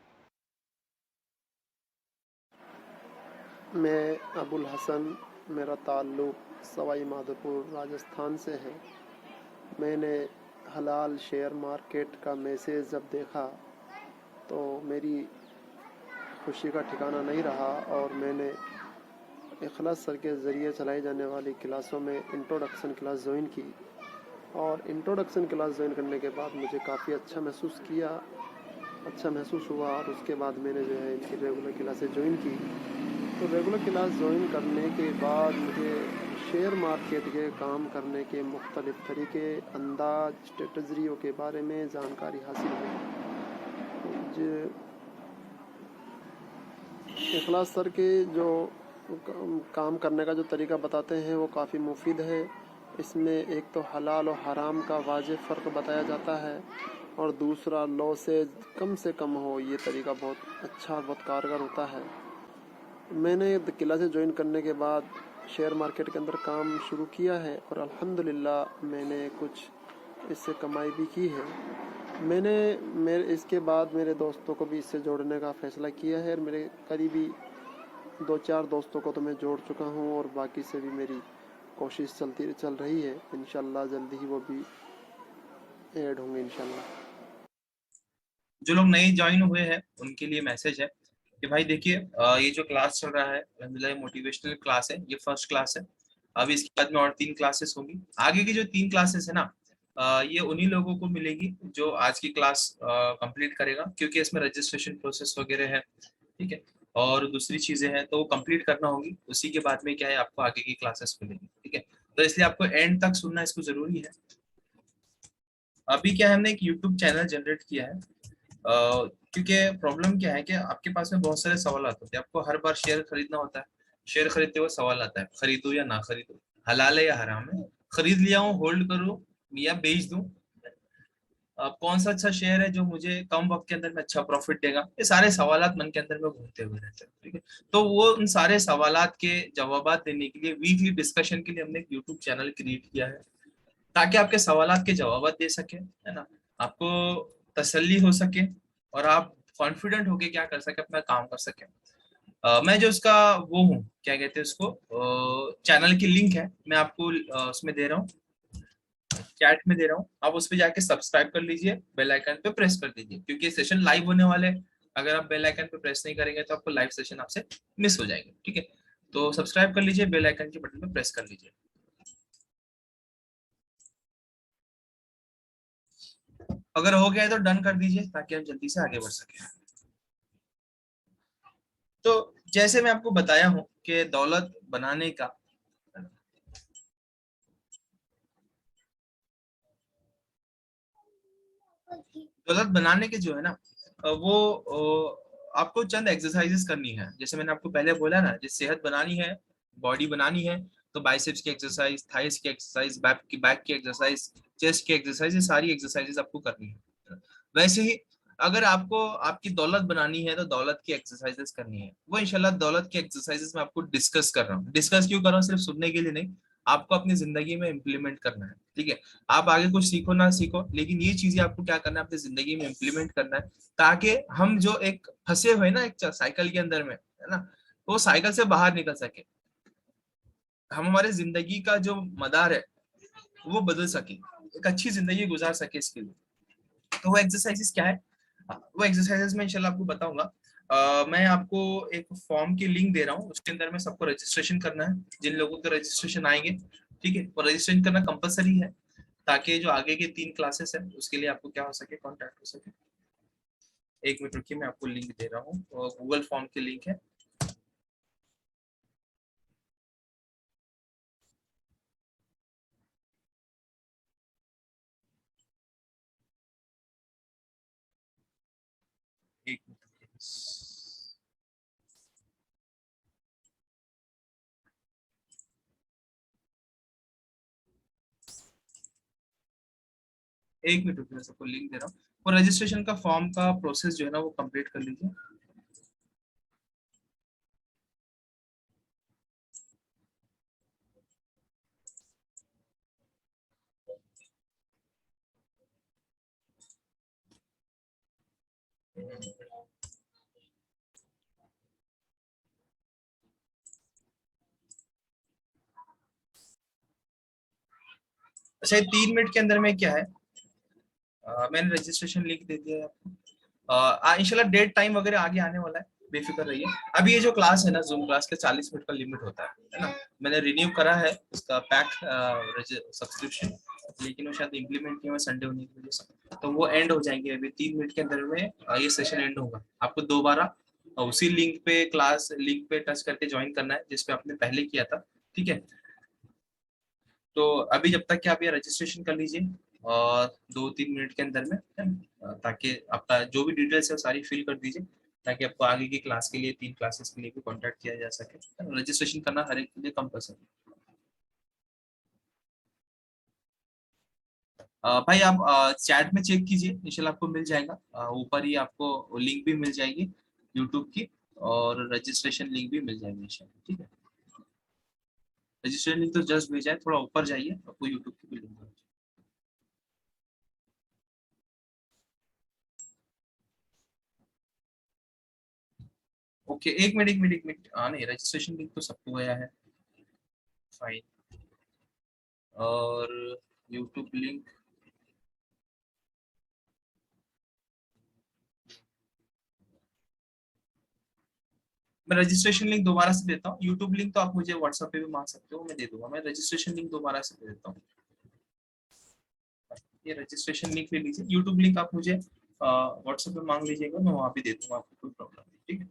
मैं अबुल हसन, मेरा ताल्लुक़ सवाई माधोपुर राजस्थान से है। मैंने हलाल शेयर मार्केट का मैसेज जब देखा तो मेरी खुशी का ठिकाना नहीं रहा और मैंने इखलास सर के ज़रिए चलाई जाने वाली क्लासों में इंट्रोडक्शन क्लास ज्वाइन की। और इंट्रोडक्शन क्लास ज्वाइन करने के बाद मुझे काफ़ी अच्छा महसूस हुआ और उसके बाद मैंने जो है इनकी रेगुलर क्लासेस ज्वाइन की। तो रेगुलर क्लास ज्वाइन करने के बाद मुझे शेयर मार्केट के काम करने के मुख्तलिफ़ तरीके, अंदाज, स्ट्रेटजियों के बारे में जानकारी हासिल हुई। इखलास सर के जो काम करने का जो तरीका बताते हैं वो काफ़ी मुफीद है। इसमें एक तो हलाल और हराम का वाज़ेह फ़र्क बताया जाता है और दूसरा लॉ से कम हो, ये तरीका बहुत अच्छा और बहुत कारगर होता है। मैंने क्लासेस ज्वाइन करने के बाद शेयर मार्केट के अंदर काम शुरू किया है और अल्हम्दुलिल्लाह मैंने कुछ इससे कमाई भी की है। मेरे इसके बाद मेरे दोस्तों को भी इससे जोड़ने का फ़ैसला किया है और मेरे करीबी 2-4 दोस्तों को तो मैं जोड़ चुका हूँ और बाकी से भी मेरी कोशिश चल रही है। इंशाल्लाह जल्दी ही वो भी ऐड होंगे इंशाल्लाह। जो लोग नए ज्वाइन हुए हैं उनके लिए मैसेज है कि भाई देखिए, ये जो क्लास चल रहा है अल्हम्दुलिल्लाह मोटिवेशनल क्लास है, ये फर्स्ट क्लास है। अभी इसके बाद में और 3 क्लासेस होंगी। आगे की जो 3 क्लासेस है ना, ये उन्हीं लोगों को मिलेगी जो आज की क्लास कंप्लीट करेगा, क्योंकि इसमें रजिस्ट्रेशन प्रोसेस वगैरह है, ठीक है, और दूसरी चीजें हैं तो वो कंप्लीट करना होगी। उसी के बाद में क्या है, आपको आगे की क्लासेस मिलेगी, ठीक है। तो इसलिए आपको एंड तक सुनना इसको जरूरी है। अभी क्या है, हमने एक यूट्यूब चैनल जनरेट किया है, क्योंकि प्रॉब्लम क्या है कि आपके पास में बहुत सारे सवाल होते हैं, आपको हर बार शेयर खरीदना होता है। शेयर खरीदते हुए सवाल आता है, खरीदूं या ना खरीदूं, हलाल है या हराम है, खरीद लिया हूँ होल्ड करूं या बेच दूं, कौन सा अच्छा शेयर है जो मुझे कम वक्त के अंदर में अच्छा प्रॉफिट देगा। ये सारे सवालात मन के अंदर में घूमते हुए रहते हैं, ठीक है। तो वो उन सारे सवालात के जवाबात देने के लिए वीकली डिस्कशन के लिए हमने एक यूट्यूब चैनल क्रिएट किया है, ताकि आपके सवालात के जवाब दे सके, है ना, आपको तसल्ली हो सके और आप कॉन्फिडेंट होके क्या कर सके, अपना काम कर सके। मैं जो उसका वो हूँ, क्या कहते हैं उसको, चैनल की लिंक है, मैं आपको उसमें दे रहा हूँ, चैट में दे रहा हूँ। आप उस पर जाके सब्सक्राइब कर लीजिए, बेल आइकन पे प्रेस कर दीजिए, क्योंकि सेशन लाइव होने वाले हैं। अगर आप बेल आइकन पे प्रेस नहीं करेंगे तो आपको लाइव सेशन आपसे मिस हो जाएंगे, ठीक है। तो सब्सक्राइब कर लीजिए, बेल आइकन के बटन पे प्रेस कर लीजिए। अगर हो गया है तो डन कर दीजिए, ताकि हम जल्दी से आगे बढ़ सके। तो जैसे मैं आपको बताया हूँ कि दौलत बनाने का, दौलत बनाने के जो है ना, वो आपको चंद एक्सरसाइजेस करनी है। जैसे मैंने आपको पहले बोला ना, जिस सेहत बनानी है, बॉडी बनानी है, तो बाइसेप्स की एक्सरसाइज, थाइस की एक्सरसाइज, बैक की एक्सरसाइज, चेस्ट की एक्सरसाइज, ये सारी एक्सरसाइजेस आपको करनी है। वैसे ही अगर आपको आपकी दौलत बनानी है तो दौलत की एक्सरसाइजेस करनी है। वो इंशाल्लाह दौलत की एक्सरसाइजेस में आपको डिस्कस कर रहा हूँ। डिस्कस क्यों कर रहा हूँ, सिर्फ सुनने के लिए नहीं, आपको अपनी जिंदगी में इम्प्लीमेंट करना है, ठीक है। आप आगे कुछ सीखो ना सीखो, लेकिन ये चीजें आपको क्या करना है, अपनी जिंदगी में इम्प्लीमेंट करना है, ताकि हम जो एक फंसे हुए ना एक साइकिल के अंदर में, है ना, वो साइकिल से बाहर निकल सके, हम हमारे जिंदगी का जो मदार है वो बदल सके, एक अच्छी जिंदगी गुजार सके। इसके लिए तो वो एक्सरसाइजेस क्या है, वो एक्सरसाइजेस में इंशाल्लाह आपको बताऊंगा। मैं आपको एक फॉर्म की लिंक दे रहा हूँ, उसके अंदर में सबको रजिस्ट्रेशन करना है। जिन लोगों के रजिस्ट्रेशन आएंगे, ठीक है, वो रजिस्ट्रेशन करना कंपलसरी है, ताकि जो आगे के 3 क्लासेस है उसके लिए आपको क्या हो सके, कॉन्टैक्ट हो सके। 1 मिनट रुकिए, मैं आपको लिंक दे रहा हूँ, गूगल फॉर्म की लिंक है। एक मिनट रुकिए। एक मिनट रुकिए, मैं सबको लिंक दे रहा हूँ। और रजिस्ट्रेशन का फॉर्म का प्रोसेस जो है ना वो कंप्लीट कर लीजिए। अच्छा, ये 3 मिनट के अंदर में क्या है, मैंने रजिस्ट्रेशन लिंक दे दिया है आपको। इंशाल्लाह डेट टाइम वगैरह आगे आने वाला है, बेफिक्र रहिए। अभी ये जो क्लास है ना, जूम क्लास के 40 मिनट का लिमिट होता है ना। मैंने रिन्यू करा है उसका पैक सब्सक्रिप्शन, लेकिन वो शायद इम्प्लीमेंट किया हुआ संडे होने की वजह से, तो वो एंड हो जाएंगे अभी 3 मिनट के अंदर में। ये सेशन एंड होगा, आपको दोबारा उसी लिंक पे, क्लास लिंक पे टच करके ज्वाइन करना है जिसपे आपने पहले किया था, ठीक है। तो अभी जब तक कि आप ये रजिस्ट्रेशन कर लीजिए और 2-3 मिनट के अंदर में, है ना, ताकि आपका जो भी डिटेल्स है वो सारी फिल कर दीजिए, ताकि आपको आगे की क्लास के लिए, 3 क्लासेस के लिए भी कांटेक्ट किया जा सके। रजिस्ट्रेशन करना हर एक के लिए कंपलसरी। भाई आप चैट में चेक कीजिए, इंशाल्लाह आपको मिल जाएगा। ऊपर ही आपको लिंक भी मिल जाएगी यूट्यूब की, और रजिस्ट्रेशन लिंक भी मिल जाएगी इंशाल्लाह, ठीक है। रजिस्ट्रेशन लिंक तो जस्ट भेजा है, थोड़ा ऊपर जाइए, आपको यूट्यूब की भी लिंक मिल जाएगी। ओके, 1 मिनट 1 मिनट 1 मिनट, नहीं, रजिस्ट्रेशन लिंक तो सबको गया है, फाइन। और यूट्यूब लिंक मैं रजिस्ट्रेशन लिंक दोबारा से देता हूँ। यूट्यूब लिंक तो आप मुझे व्हाट्सएप पे भी मांग सकते हो, मैं दे दूंगा। मैं रजिस्ट्रेशन लिंक दोबारा से दे देता हूँ। ये रजिस्ट्रेशन लिंक ले लीजिए। यूट्यूब लिंक आप मुझे व्हाट्सएप पे मांग लीजिएगा, मैं वहाँ पे दे दूंगा, आपको कोई प्रॉब्लम नहीं। ठीक है,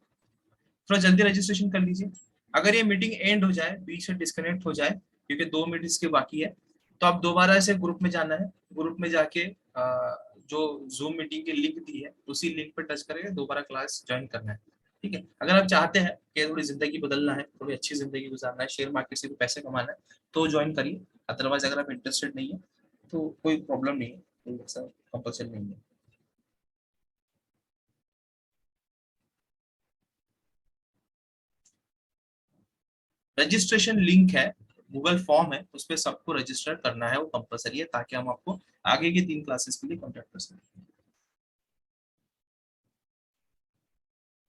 थोड़ा जल्दी रजिस्ट्रेशन कर लीजिए। अगर ये मीटिंग एंड हो जाए, बीच से डिस्कनेक्ट हो जाए, क्योंकि 2 मिनट इसके बाकी है, तो आप दोबारा से ग्रुप में जाना है। ग्रुप में जाके जो जूम मीटिंग की लिंक दी है उसी लिंक पर टच करके दोबारा क्लास ज्वाइन करना है। ठीक है, अगर आप चाहते हैं कि थोड़ी जिंदगी बदलना है, थोड़ी अच्छी जिंदगी गुजारना है, शेयर मार्केट से भी पैसे कमाना है, तो ज्वाइन करिए। अदरवाइज अगर आप इंटरेस्टेड नहीं है तो कोई प्रॉब्लम नहीं है, कोई ऐसा कंपल्सन नहीं है। रजिस्ट्रेशन लिंक है, गूगल फॉर्म है, उस पर सबको रजिस्टर करना है, वो कंपलसरी है, ताकि हम आपको आगे की 3 क्लासेस के लिए कॉन्टेक्ट कर सकें।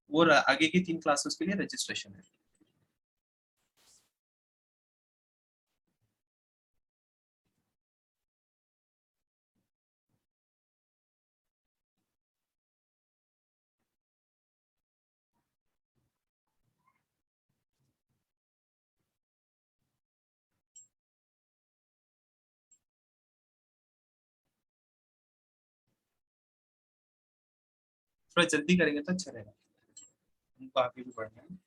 वो आगे की 3 क्लासेस के लिए रजिस्ट्रेशन है। थोड़ा जल्दी करेंगे तो अच्छा रहेगा, उनको आगे भी बढ़ना है।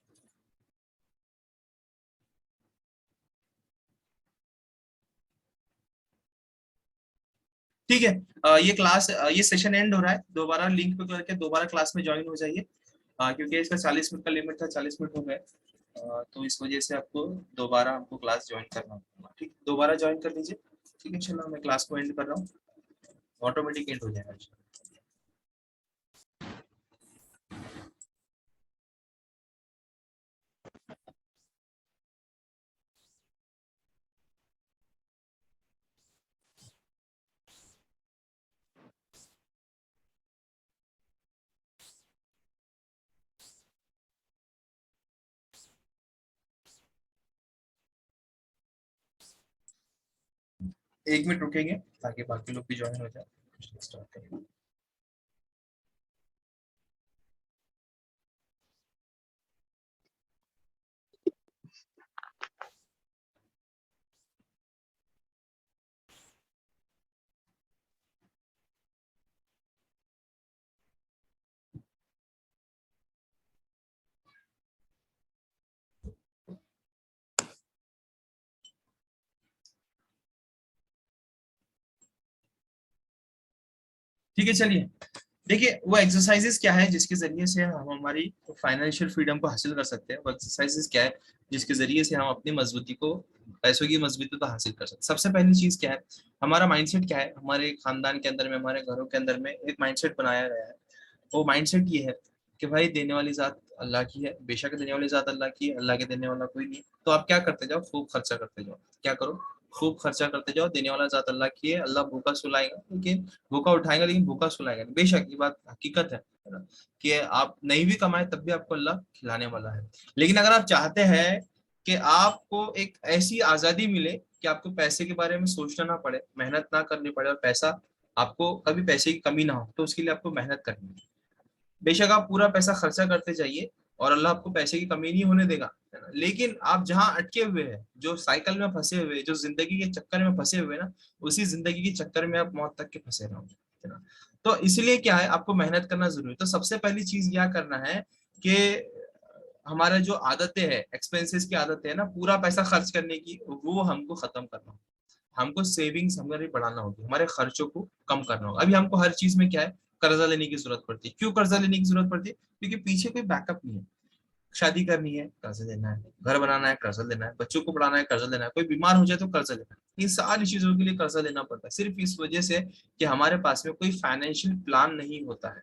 ठीक है, ये क्लास ये सेशन एंड हो रहा है। दोबारा लिंक पे करके दोबारा क्लास में ज्वाइन हो जाइए, क्योंकि इसका 40 मिनट का लिमिट था, 40 मिनट हो गए। तो इस वजह से आपको दोबारा हमको क्लास ज्वाइन करना होगा। ठीक, दोबारा ज्वाइन कर लीजिए। ठीक है, चलो मैं क्लास को एंड कर रहा हूँ, ऑटोमेटिक एंड हो जाएगा। एक मिनट रुकेंगे ताकि बाकी लोग भी ज्वाइन हो जाए, स्टार्ट करेंगे। ठीक है, चलिए देखिए वो एक्सरसाइजेस क्या है जिसके जरिए से हम हमारी फाइनेंशियल फ्रीडम को हासिल कर सकते हैं। वो एक्सरसाइजेस क्या है जिसके जरिए से हम अपनी मजबूती को, पैसों की मजबूती को हासिल कर सकते हैं। सबसे पहली चीज क्या है, हमारा माइंडसेट क्या है। हमारे खानदान के अंदर में, हमारे घरों के अंदर में एक माइंडसेट बनाया गया है। वो माइंडसेट ये है कि भाई देने वाली जात अल्लाह की है, बेशक देने वाली जात अल्लाह की है, अल्लाह के देने वाला कोई नहीं। तो आप क्या करते जाओ, खूब खर्चा करते जाओ। क्या करो, खूब खर्चा करते जाओ। देने वाला जात अल्लाह की है, अल्लाह भूखा सुलाएगा, लेकिन भूखा उठाएगा लेकिन भूखा सुलाएगा। बेशक ये बात हकीकत है ना, कि आप नहीं भी कमाए तब भी आपको अल्लाह खिलाने वाला है। लेकिन अगर आप चाहते हैं कि आपको एक ऐसी आजादी मिले कि आपको पैसे के बारे में सोचना ना पड़े, मेहनत ना करनी पड़े, और पैसा आपको कभी पैसे की कमी ना हो, तो उसके लिए आपको मेहनत करनी है। बेशक आप पूरा पैसा खर्चा करते जाइए और अल्लाह आपको पैसे की कमी नहीं होने देगा, है ना। लेकिन आप जहां अटके हुए हैं, जो साइकिल में फंसे हुए, जो जिंदगी के चक्कर में फंसे हुए ना, उसी जिंदगी के चक्कर में आप मौत तक के फंसे रहोगे, है ना। तो इसलिए क्या है, आपको मेहनत करना जरूरी है। तो सबसे पहली चीज क्या करना है कि हमारा जो आदतें है, एक्सपेंसेस की आदतें है ना, पूरा पैसा खर्च करने की, वो हमको खत्म करना होगा। हमको सेविंग्स हमारी बढ़ाना होगी, हमारे खर्चों को कम करना होगा। अभी हमको हर चीज में क्या है, कर्जा लेने की जरूरत पड़ती है। क्यों कर्जा लेने की जरूरत पड़ती है? क्योंकि पीछे कोई बैकअप नहीं है। शादी करनी है कर्जा लेना है, घर बनाना है कर्जा लेना है, बच्चों को पढ़ाना है कर्जा लेना है, कोई बीमार हो जाए तो कर्जा लेना है। इन सारी चीजों के लिए कर्जा लेना पड़ता है, सिर्फ इस वजह से कि हमारे पास में कोई फाइनेंशियल प्लान नहीं होता है।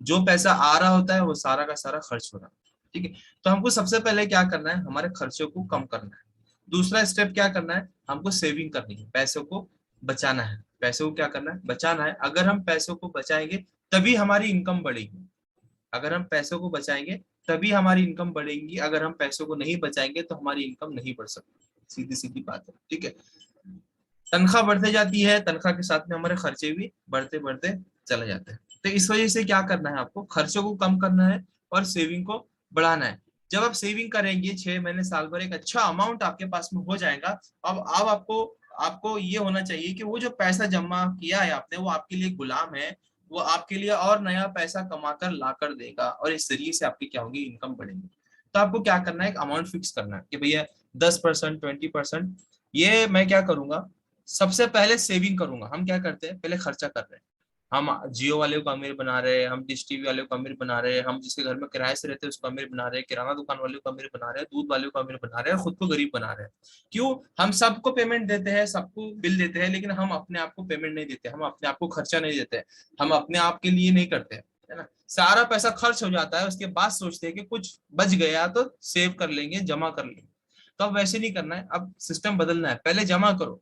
जो पैसा आ रहा होता है वो सारा का सारा खर्च हो रहा है। ठीक है, तो हमको सबसे पहले क्या करना है, हमारे खर्चों को कम करना है। दूसरा स्टेप क्या करना है, हमको सेविंग करनी है, पैसों को बचाना है। पैसों को क्या करना है, बचाना है। अगर हम पैसों को बचाएंगे तभी हमारी इनकम बढ़ेगी। अगर हम पैसों को बचाएंगे तभी हमारी इनकम बढ़ेगी। अगर हम पैसों को नहीं बचाएंगे तो हमारी इनकम नहीं बढ़ सकती। सीधी सीधी बात है। ठीक है, तनख्वाह बढ़ते जाती है, तनख्वाह के साथ में हमारे खर्चे भी बढ़ते बढ़ते चले जाते हैं। तो इस वजह से क्या करना है, आपको खर्चों को कम करना है और सेविंग को बढ़ाना है। जब आप सेविंग करेंगे 6 महीने साल भर, एक अच्छा अमाउंट आपके पास में हो जाएगा। अब आपको आपको ये होना चाहिए कि वो जो पैसा जमा किया है आपने, वो आपके लिए गुलाम है, वो आपके लिए और नया पैसा कमा कर ला कर देगा, और इस जरिए से आपकी क्या होगी, इनकम बढ़ेगी। तो आपको क्या करना है, एक अमाउंट फिक्स करना है कि भैया 10%, 20%, ये मैं क्या करूंगा, सबसे पहले सेविंग करूंगा। हम क्या करते हैं, पहले खर्चा कर रहे हैं। हम जियो वाले को अमीर बना रहे हैं, हम डिश टीवी वाले को अमीर बना रहे हैं, हम जिसके घर में किराए से रहते हैं उसको अमीर बना रहे हैं, किराना दुकान वाले को अमीर बना रहे हैं, दूध वाले को अमीर बना रहे हैं, खुद को गरीब बना रहे हैं। क्यों? हम सबको पेमेंट देते हैं, सबको बिल देते हैं, लेकिन हम अपने आप को पेमेंट नहीं देते, हम अपने आप को खर्चा नहीं देते, हम अपने आप के लिए नहीं करते, है ना। सारा पैसा खर्च हो जाता है, उसके बाद सोचते हैं कि कुछ बच गया तो सेव कर लेंगे, जमा कर लेंगे। तो अब वैसे नहीं करना है, अब सिस्टम बदलना है। पहले जमा करो,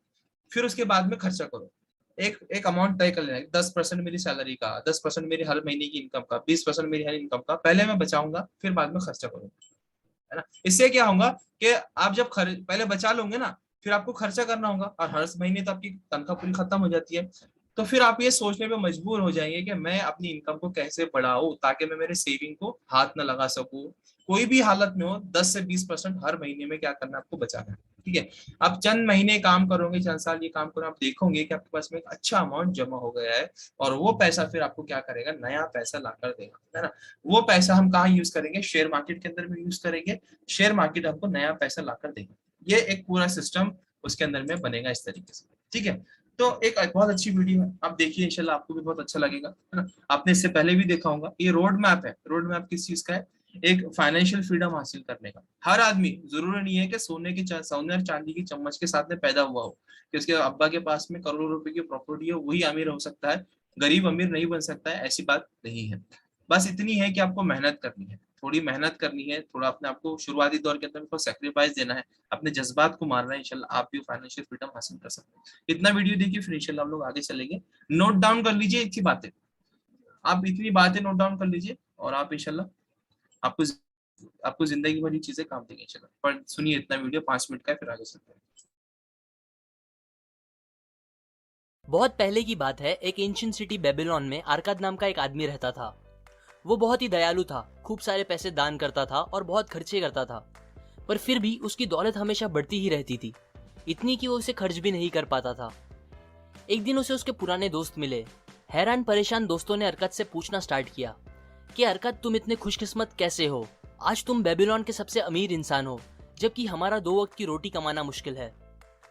फिर उसके बाद में खर्चा करो। एक एक अमाउंट तय कर लेना है, 10% मेरी सैलरी का, 10% मेरी हर महीने की इनकम का, 20% मेरी हर इनकम का पहले मैं बचाऊंगा, फिर बाद में खर्चा करूंगा, है ना। इससे क्या होगा कि आप जब पहले बचा लोगे ना, फिर आपको खर्चा करना होगा, और हर महीने तो आपकी तनख्वाह पूरी खत्म हो जाती है। तो फिर आप ये सोचने पे मजबूर हो जाएंगे कि मैं अपनी इनकम को कैसे बढ़ाऊं ताकि मैं मेरे सेविंग को हाथ न लगा सकूं। कोई भी हालत में हो, 10 से 20% हर महीने में क्या करना है, आपको बचाना है। ठीक है। आप चंद महीने काम करोगे, चंद साल ये काम करो, आप देखोगे कि आपके पास में एक अच्छा अमाउंट जमा हो गया है, और वो पैसा फिर आपको क्या करेगा, नया पैसा ला कर देगा, है ना। वो पैसा हम कहाँ यूज करेंगे, शेयर मार्केट के अंदर में यूज करेंगे। शेयर मार्केट हमको नया पैसा ला कर देगा। ये एक पूरा सिस्टम उसके अंदर में बनेगा इस तरीके से। ठीक है। तो एक बहुत अच्छी वीडियो है, आप देखिए, इंशाल्लाह आपको भी बहुत अच्छा लगेगा, है ना। आपने इससे पहले भी देखा होगा। ये रोड मैप है। रोड मैप किस चीज का है, एक फाइनेंशियल फ्रीडम हासिल करने का। हर आदमी, जरूरी नहीं है कि सोने और चांदी की चम्मच के साथ में पैदा हुआ हो, कि उसके अब्बा के पास में करोड़ों रुपए की प्रॉपर्टी हो, वही अमीर हो सकता है। गरीब अमीर नहीं बन सकता है, ऐसी बात नहीं है। बस इतनी है कि आपको मेहनत करनी है, थोड़ी मेहनत करनी है, थोड़ा अपने आपको शुरुआती दौर के अंदर सेक्रीफाइस देना है, अपने जज्बात को मारना है। इंशाल्लाह आप भी फाइनेंशियल फ्रीडम हासिल कर सकते हैं। इतना वीडियो देखिए, फिर इंशाल्लाह हम लोग आगे चलेंगे। नोट डाउन कर लीजिए इतनी बातें, आप इतनी बातें नोट डाउन कर लीजिए, और आप इंशाल्लाह आपको आपको जिंदगी भर ये चीजें काम देंगे इंशाल्लाह। पर सुनिए, इतना वीडियो 5 मिनट का है, फिर आगे चलते हैं। बहुत पहले की बात है, एक एंशिएंट सिटी बेबीलोन में अरकाद नाम का एक आदमी रहता था। वो बहुत ही दयालु था, खूब सारे पैसे दान करता था और बहुत खर्चे करता था, पर फिर भी उसकी दौलत हमेशा बढ़ती ही रहती थी, इतनी कि वो उसे खर्च भी नहीं कर पाता था। एक दिन उसे उसके पुराने दोस्त मिले। हैरान परेशान दोस्तों ने अरकाद से पूछना स्टार्ट किया कि अरकाद, तुम इतने खुशकिस्मत कैसे हो? आज तुम बेबीलोन के सबसे अमीर इंसान हो, जबकि हमारा 2 वक्त की रोटी कमाना मुश्किल है।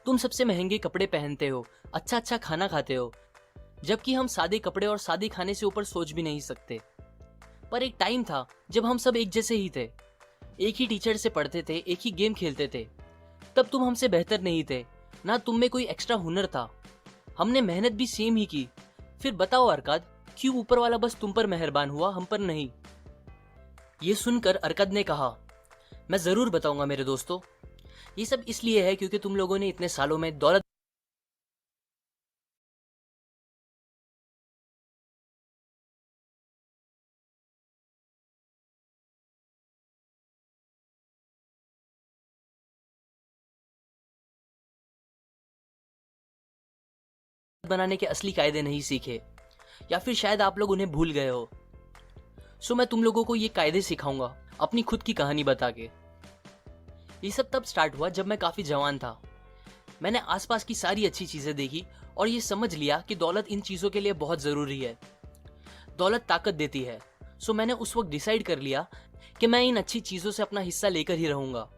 तुम सबसे महंगे कपड़े पहनते हो, अच्छा अच्छा खाना खाते हो, जबकि हम सादे कपड़े और सादे खाने से ऊपर सोच भी नहीं सकते। पर एक टाइम था जब हम सब एक जैसे ही थे, एक ही टीचर से पढ़ते थे, एक ही गेम खेलते थे। तब तुम हमसे बेहतर नहीं थे, ना तुम में कोई एक्स्ट्रा हुनर था। हमने मेहनत भी सेम ही की। फिर बताओ अरकाद, क्यों ऊपर वाला बस तुम पर मेहरबान हुआ, हम पर नहीं? ये सुनकर अरकाद ने कहा, मैं जरूर बताऊंगा मेरे दोस्तों। ये सब इसलिए है क्योंकि तुम लोगों ने इतने सालों में दौलत बनाने के असली कायदे नहीं सीखे, या फिर शायद आप लोग उन्हें भूल गए हो। सो मैं तुम लोगों को ये कायदे सिखाऊंगा, अपनी खुद की कहानी बता के। ये सब तब स्टार्ट हुआ जब मैं काफी जवान था। मैंने आसपास की सारी अच्छी चीजें देखी और ये समझ लिया कि दौलत इन चीजों के लिए बहुत जरूरी है। दौलत ताकत देती है। सो मैंने उस वक्त डिसाइड कर लिया कि मैं इन अच्छी चीजों से अपना हिस्सा लेकर ही रहूंगा।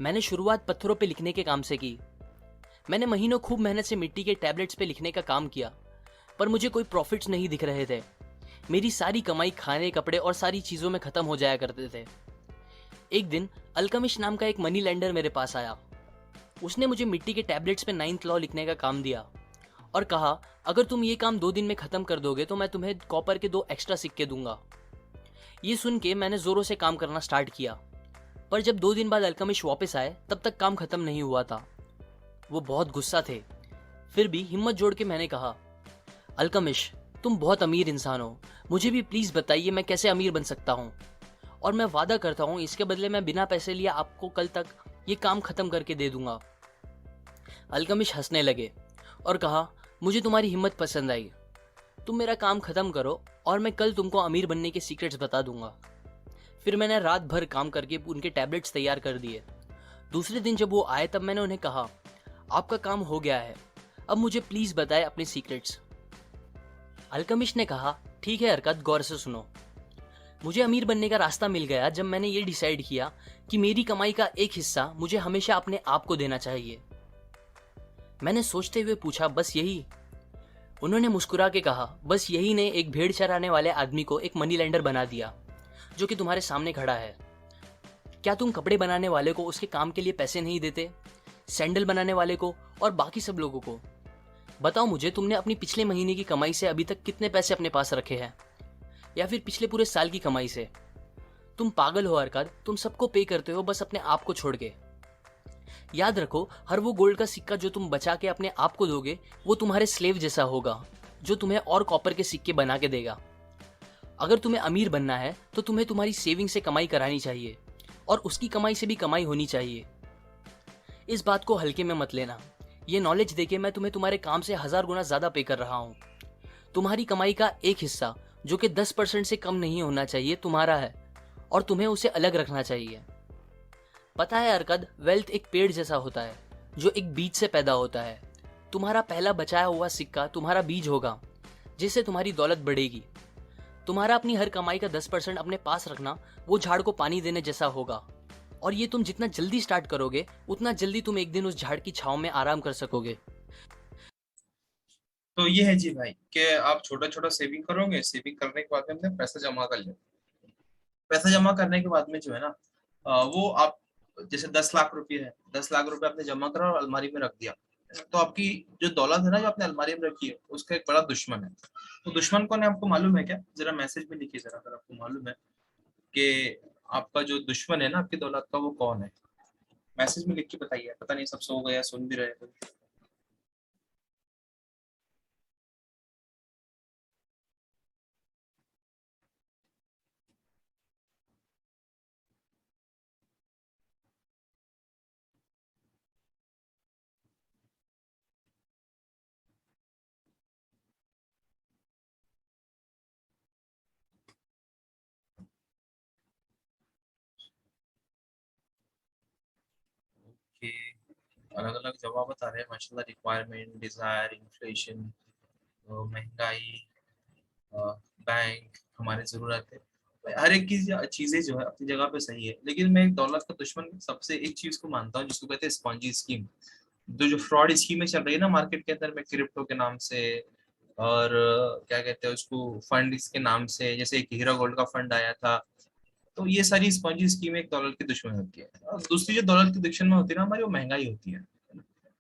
मैंने शुरुआत पत्थरों पे लिखने के काम से की। मैंने महीनों खूब मेहनत से मिट्टी के टैबलेट्स पे लिखने का काम किया, पर मुझे कोई प्रॉफिट्स नहीं दिख रहे थे। मेरी सारी कमाई खाने, कपड़े और सारी चीजों में खत्म हो जाया करते थे। एक दिन अल्केमिस्ट नाम का एक मनी लेंडर मेरे पास आया। उसने मुझे मिट्टी के टैबलेट्स पे 9th लॉ लिखने का काम दिया और कहा, अगर तुम ये काम 2 दिन में खत्म कर दोगे तो मैं तुम्हें कॉपर के 2 एक्स्ट्रा सिक्के दूंगा। ये सुन के मैंने जोरों से काम करना स्टार्ट किया, पर जब 2 दिन बाद अल्केमिस्ट वापस आए तब तक काम खत्म नहीं हुआ था। वो बहुत गुस्सा थे। फिर भी हिम्मत जोड़ के मैंने कहा, अल्केमिस्ट, तुम बहुत अमीर इंसान हो, मुझे भी प्लीज बताइए मैं कैसे अमीर बन सकता हूँ, और मैं वादा करता हूँ इसके बदले मैं बिना पैसे लिए आपको कल तक ये काम खत्म करके दे दूंगा। अल्कमिश हंसने लगे और कहा, मुझे तुम्हारी हिम्मत पसंद आई। तुम मेरा काम खत्म करो और मैं कल तुमको अमीर बनने के सीक्रेट्स बता दूंगा। फिर मैंने रात भर काम करके उनके टैबलेट्स तैयार कर दिए। दूसरे दिन जब वो आए तब मैंने उन्हें कहा, आपका काम हो गया है, अब मुझे प्लीज बताएं अपने सीक्रेट्स। अल्कमिश ने कहा, ठीक है हरकत, गौर से सुनो। मुझे अमीर बनने का रास्ता मिल गया जब मैंने ये डिसाइड किया कि मेरी कमाई का एक हिस्सा मुझे हमेशा अपने आप को देना चाहिए। मैंने सोचते हुए पूछा, बस यही? उन्होंने मुस्कुरा के कहा, बस यही ने एक भेड़ चराने वाले आदमी को एक मनी लेंडर बना दिया जो कि तुम्हारे सामने खड़ा है। क्या तुम कपड़े बनाने वाले को उसके काम के लिए पैसे नहीं देते, सैंडल बनाने वाले को और बाकी सब लोगों को? बताओ मुझे, तुमने अपनी पिछले महीने की कमाई से अभी तक कितने पैसे अपने पास रखे हैं, या फिर पिछले पूरे साल की कमाई से? तुम पागल हो अरकाद, तुम सबको पे करते हो बस अपने आप को छोड़ के। याद रखो, हर वो गोल्ड का सिक्का जो तुम बचा के अपने आप को दोगे वो तुम्हारे स्लेव जैसा होगा जो तुम्हें और कॉपर के सिक्के बना के देगा। अगर तुम्हें अमीर बनना है तो तुम्हें तुम्हारी सेविंग से कमाई करानी चाहिए और उसकी कमाई से भी कमाई होनी चाहिए। इस बात को हल्के में मत लेना। ये नॉलेज देके मैं तुम्हें तुम्हारे काम से 1000 गुना ज्यादा पे कर रहा हूँ। तुम्हारी कमाई का एक हिस्सा जो कि 10% से कम नहीं होना चाहिए तुम्हारा है और तुम्हें उसे अलग रखना चाहिए। पता है अरकद, वेल्थ एक पेड़ जैसा होता है जो एक बीज से पैदा होता है। तुम्हारा पहला बचाया हुआ सिक्का तुम्हारा बीज होगा जिससे तुम्हारी दौलत बढ़ेगी। तुम्हारा अपनी हर कमाई का 10% अपने पास रखना वो झाड़ को पानी देने जैसा होगा, और ये तुम जितना जल्दी स्टार्ट करोगे उतना जल्दी तुम एक दिन उस झाड़ की छांव में आराम कर सकोगे। तो ये है जी भाई कि आप छोटा छोटा सेविंग करोगे, सेविंग करने के बाद में अपने पैसा जमा कर ले। पैसा जमा करने के बाद में जो है ना, वो आप जैसे 10 लाख रुपए है, 10 लाख रुपए आपने जमा करा और अलमारी में रख दिया, तो आपकी जो दौलत है ना जो आपने अलमारी में रखी है उसका एक बड़ा दुश्मन है। तो दुश्मन कौन है आपको मालूम है क्या? जरा मैसेज में लिखिए जरा, अगर आपको मालूम है कि आपका जो दुश्मन है ना आपकी दौलत का वो कौन है, मैसेज में लिख के बताइए। पता नहीं सब सो गया, सुन भी रहे हो। कि अलग अलग जवाब बता रहे हैं माशाल्लाह। रिक्वायरमेंट, डिजायर, इन्फ्लेशन, महंगाई, बैंक, हमारी जरूरत है। हर एक की चीजें जो है अपनी जगह पे सही है, लेकिन मैं एक दौलत का दुश्मन सबसे एक चीज को मानता हूँ जिसको कहते हैं स्पॉन्जी स्कीम। जो फ्रॉड स्कीमें चल रही है ना मार्केट के अंदर में, क्रिप्टो के नाम से और क्या कहते हैं उसको, फंड के नाम से, जैसे एक हीरा गोल्ड का फंड आया था। तो ये सारी स्पॉन्जी स्कीमें एक दौलत की दुश्मन होती है। और दूसरी जो दौलत की दुश्मन होती है ना हमारी, वो महंगाई होती है।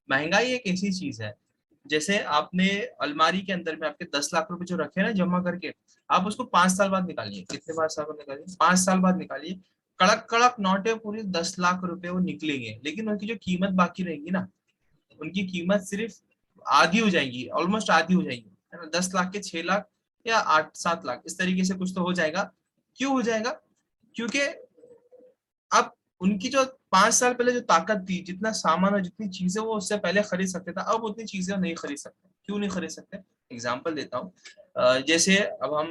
महंगाई एक ऐसी चीज है, जैसे आपने अलमारी के अंदर में आपके 10 लाख रुपए जो रखे हैं ना जमा करके, आप उसको 5 साल बाद निकालिए। कितने बार साल बाद निकालिए? 5 साल बाद निकालिए। कड़क कड़क नोटे पूरी 10 लाख रुपए वो निकलेंगे, लेकिन उनकी जो कीमत बाकी रहेगी ना, उनकी कीमत सिर्फ आधी हो जाएगी, ऑलमोस्ट आधी हो जाएगी, है ना। 10 लाख के 6 लाख या 8-7 लाख इस तरीके से कुछ तो हो जाएगा। क्यों हो जाएगा? क्योंकि अब उनकी जो 5 साल पहले जो ताकत थी, जितना सामान और जितनी चीजें वो उससे पहले खरीद सकते थे, अब उतनी चीजें नहीं खरीद सकते। क्यों नहीं खरीद सकते? एग्जाम्पल देता हूँ। जैसे अब हम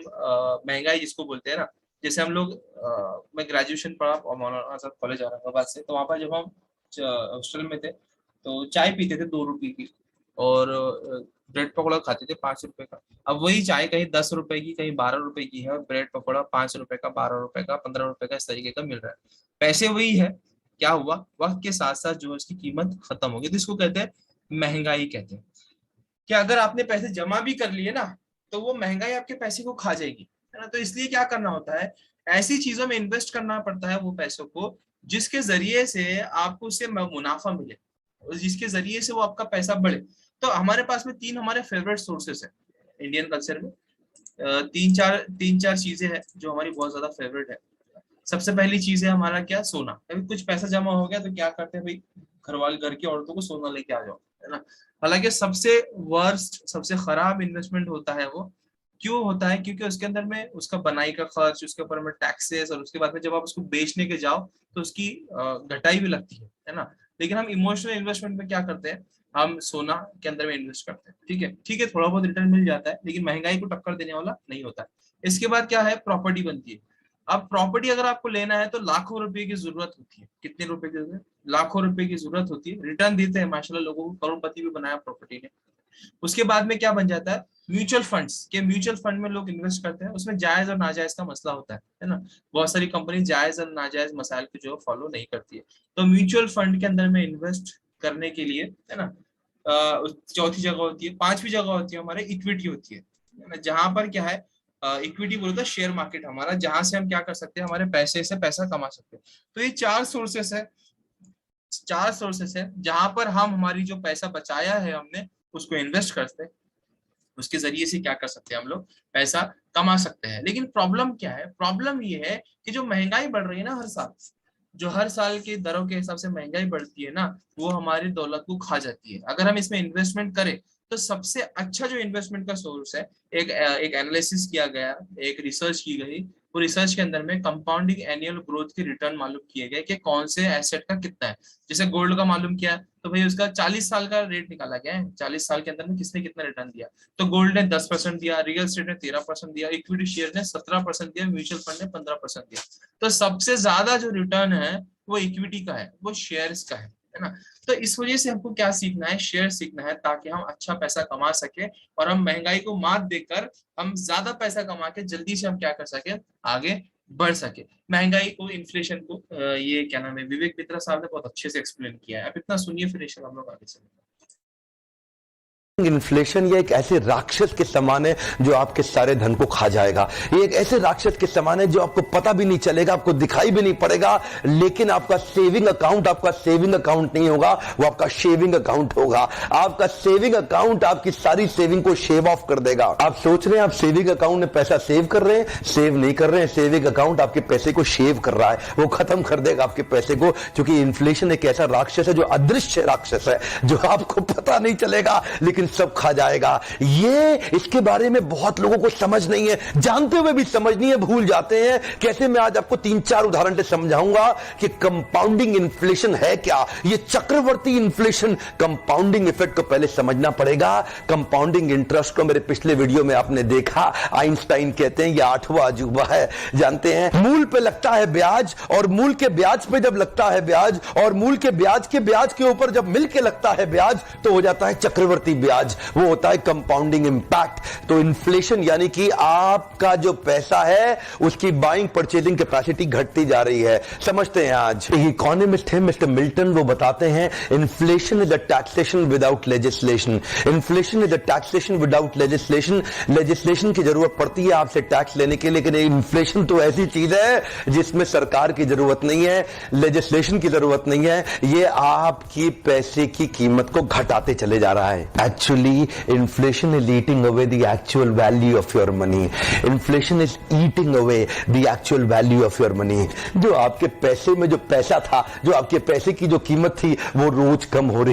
महंगाई जिसको बोलते हैं ना, जैसे हम लोग मैं ग्रेजुएशन पढ़ा और मौलाना आजाद कॉलेज औरंगाबाद से, तो वहाँ पर जब हम हॉस्टल में थे तो चाय पीते थे 2 रुपए की, और ब्रेड पकौड़ा खाते थे 5 रुपए का। अब वही चाय कहीं 10 रुपए की, कहीं 12 रुपए की है, ब्रेड पकौड़ा 5 रुपए का, 12 रुपए का, 15 रुपए का, इस तरीके का मिल रहा है। पैसे वही है, क्या हुआ, वक्त के साथ साथ जो है उसकी कीमत खत्म हो गई। तो इसको कहते हैं महंगाई कहते हैं। कि अगर आपने पैसे जमा भी कर लिए ना, तो वो महंगाई आपके पैसे को खा जाएगी, है ना। तो इसलिए क्या करना होता है, ऐसी चीजों में इन्वेस्ट करना पड़ता है वो पैसों को जिसके जरिए से आपको उससे मुनाफा मिले और जिसके जरिए से वो आपका पैसा बढ़े। तो हमारे पास में 3 हमारे फेवरेट सोर्सेस है इंडियन कल्चर में। तीन चार चीजें हैं जो हमारी बहुत ज्यादा फेवरेट है। सबसे पहली चीज है हमारा क्या, सोना। अभी कुछ पैसा जमा हो गया तो क्या करते हैं भाई, घर की औरतों को सोना लेके आ जाओ, है ना। हालांकि सबसे वर्स्ट, सबसे खराब इन्वेस्टमेंट होता है वो। क्यों होता है? क्योंकि उसके अंदर में उसका बनाई का खर्च, उसके ऊपर में टैक्सेस, और उसके बाद में जब आप उसको बेचने के जाओ तो उसकी घटाई भी लगती है ना। लेकिन हम इमोशनल इन्वेस्टमेंट में क्या करते हैं, हम सोना के अंदर में इन्वेस्ट करते हैं। ठीक है, थोड़ा बहुत रिटर्न मिल जाता है, लेकिन महंगाई को टक्कर देने वाला नहीं होता है। इसके बाद क्या है, प्रॉपर्टी बनती है। अब प्रॉपर्टी अगर आपको लेना है तो लाखों रुपए की जरूरत होती है। कितने रुपए की जरूरत? लाखों रुपए की जरूरत होती है। रिटर्न देते हैं माशाल्लाह, लोगों को करोड़पति भी बनाया प्रॉपर्टी ने। उसके बाद में क्या बन जाता है, म्यूचुअल फंड्स के। म्यूचुअल फंड में लोग इन्वेस्ट करते हैं, उसमें जायज और नाजायज का मसला होता है ना। बहुत सारी कंपनी जायज और नाजायज मसाइल को जो फॉलो नहीं करती है। तो म्यूचुअल फंड के अंदर में इन्वेस्ट करने के लिए, है ना, चौथी जगह होती है। पांचवी जगह होती है हमारे इक्विटी होती है ना, जहां पर क्या है, इक्विटी बोलते हैं शेयर मार्केट हमारा, जहां से हम क्या कर सकते हैं, हमारे पैसे से पैसा कमा सकते हैं। तो ये चार सोर्सेस है जहां पर हम हमारी जो पैसा बचाया है हमने उसको इन्वेस्ट करते हैं। उसके जरिए से क्या कर सकते हैं, हम लोग पैसा कमा सकते हैं। लेकिन प्रॉब्लम क्या है, प्रॉब्लम ये है कि जो महंगाई बढ़ रही है ना, हर साल के दरों के हिसाब से महंगाई बढ़ती है ना, वो हमारी दौलत को खा जाती है। अगर हम इसमें इन्वेस्टमेंट करें तो सबसे अच्छा जो इन्वेस्टमेंट का सोर्स है, एक एनालिसिस किया गया, एक रिसर्च की गई। वो रिसर्च के अंदर में कंपाउंडिंग एनुअल ग्रोथ के रिटर्न मालूम किए गए कि कौन से एसेट का कितना है। जैसे गोल्ड का मालूम किया तो भाई उसका 40 साल का रेट निकाला गया है, 40 साल के अंदर में किसने कितना रिटर्न दिया। तो गोल्ड ने 10% दिया, रियल एस्टेट ने 13% दिया, इक्विटी शेयर ने 17% दिया, म्यूचुअल फंड ने 15% दिया। तो सबसे ज्यादा जो रिटर्न है वो इक्विटी का है, वो शेयर्स का है ना। तो इस वजह से हमको क्या सीखना है, शेयर सीखना है, ताकि हम अच्छा पैसा कमा सके और हम महंगाई को मात देकर हम ज्यादा पैसा कमा के जल्दी से हम क्या कर सके, आगे बढ़ सके। महंगाई को, इन्फ्लेशन को, ये क्या नाम है, विवेक मित्रा साहब ने बहुत अच्छे से एक्सप्लेन किया है। अब इतना सुनिए, फिर इंशाल्लाह हम लोग आगे चलेंगे। इन्फ्लेशन ये एक ऐसे राक्षस के समान है जो आपके सारे धन को खा जाएगा। ये एक ऐसे राक्षस के समान है जो आपको पता भी नहीं चलेगा, आपको दिखाई भी नहीं पड़ेगा, लेकिन आपका सेविंग अकाउंट नहीं होगा, वो आपका शेविंग अकाउंट होगा। आपका सेविंग अकाउंट आपकी सारी सेविंग को शेव ऑफ कर देगा। आप सोच रहे हैं आप सेविंग अकाउंट में पैसा सेव कर रहे हैं, सेव नहीं कर रहे हैं। सेविंग अकाउंट आपके पैसे को शेव कर रहा है, वो खत्म कर देगा आपके पैसे को। क्योंकि इन्फ्लेशन एक ऐसा राक्षस है जो अदृश्य राक्षस है, जो आपको पता नहीं चलेगा लेकिन सब खा जाएगा। ये, इसके बारे में बहुत लोगों को समझ नहीं है, जानते हुए भी समझ नहीं है, भूल जाते हैं। कैसे, मैं आज आपको 3-4 उदाहरण से समझाऊंगा कि कंपाउंडिंग इन्फ्लेशन है क्या। ये चक्रवर्ती इन्फ्लेशन, कंपाउंडिंग इफेक्ट को पहले समझना पड़ेगा। कंपाउंडिंग इंटरेस्ट को मेरे पिछले वीडियो में आपने देखा, आइंस्टाइन कहते हैं ये 8वां अजूबा है। जानते हैं, मूल पे लगता है ब्याज, और मूल के ब्याज पे जब लगता है ब्याज, और मूल के ब्याज के ऊपर जब मिलके लगता है ब्याज, तो हो जाता है चक्रवर्ती ब्याज, वो होता है कंपाउंडिंग इंपैक्ट। तो इन्फ्लेशन यानी कि आपका जो पैसा है उसकी बाइंग परचेजिंग कैपेसिटी घटती जा रही है। समझते हैं, आज इकोनॉमिस्ट है मिस्टर मिल्टन, वो बताते हैं inflation is a taxation without legislation. Inflation is a taxation without legislation. Legislation की जरूरत पड़ती है आपसे टैक्स लेने के लिए, लेकिन इन्फ्लेशन तो ऐसी चीज है जिसमें सरकार की जरूरत नहीं है, लेजिस्लेशन की जरूरत नहीं है। ये आपकी पैसे की कीमत को घटाते चले जा रहा है। Actually, inflation is eating away the actual value of your money. Inflation is eating away the actual value of your money. जो आपके पैसे में जो पैसा था, जो आपके पैसे की जो कीमत थी, वो रोज कम हो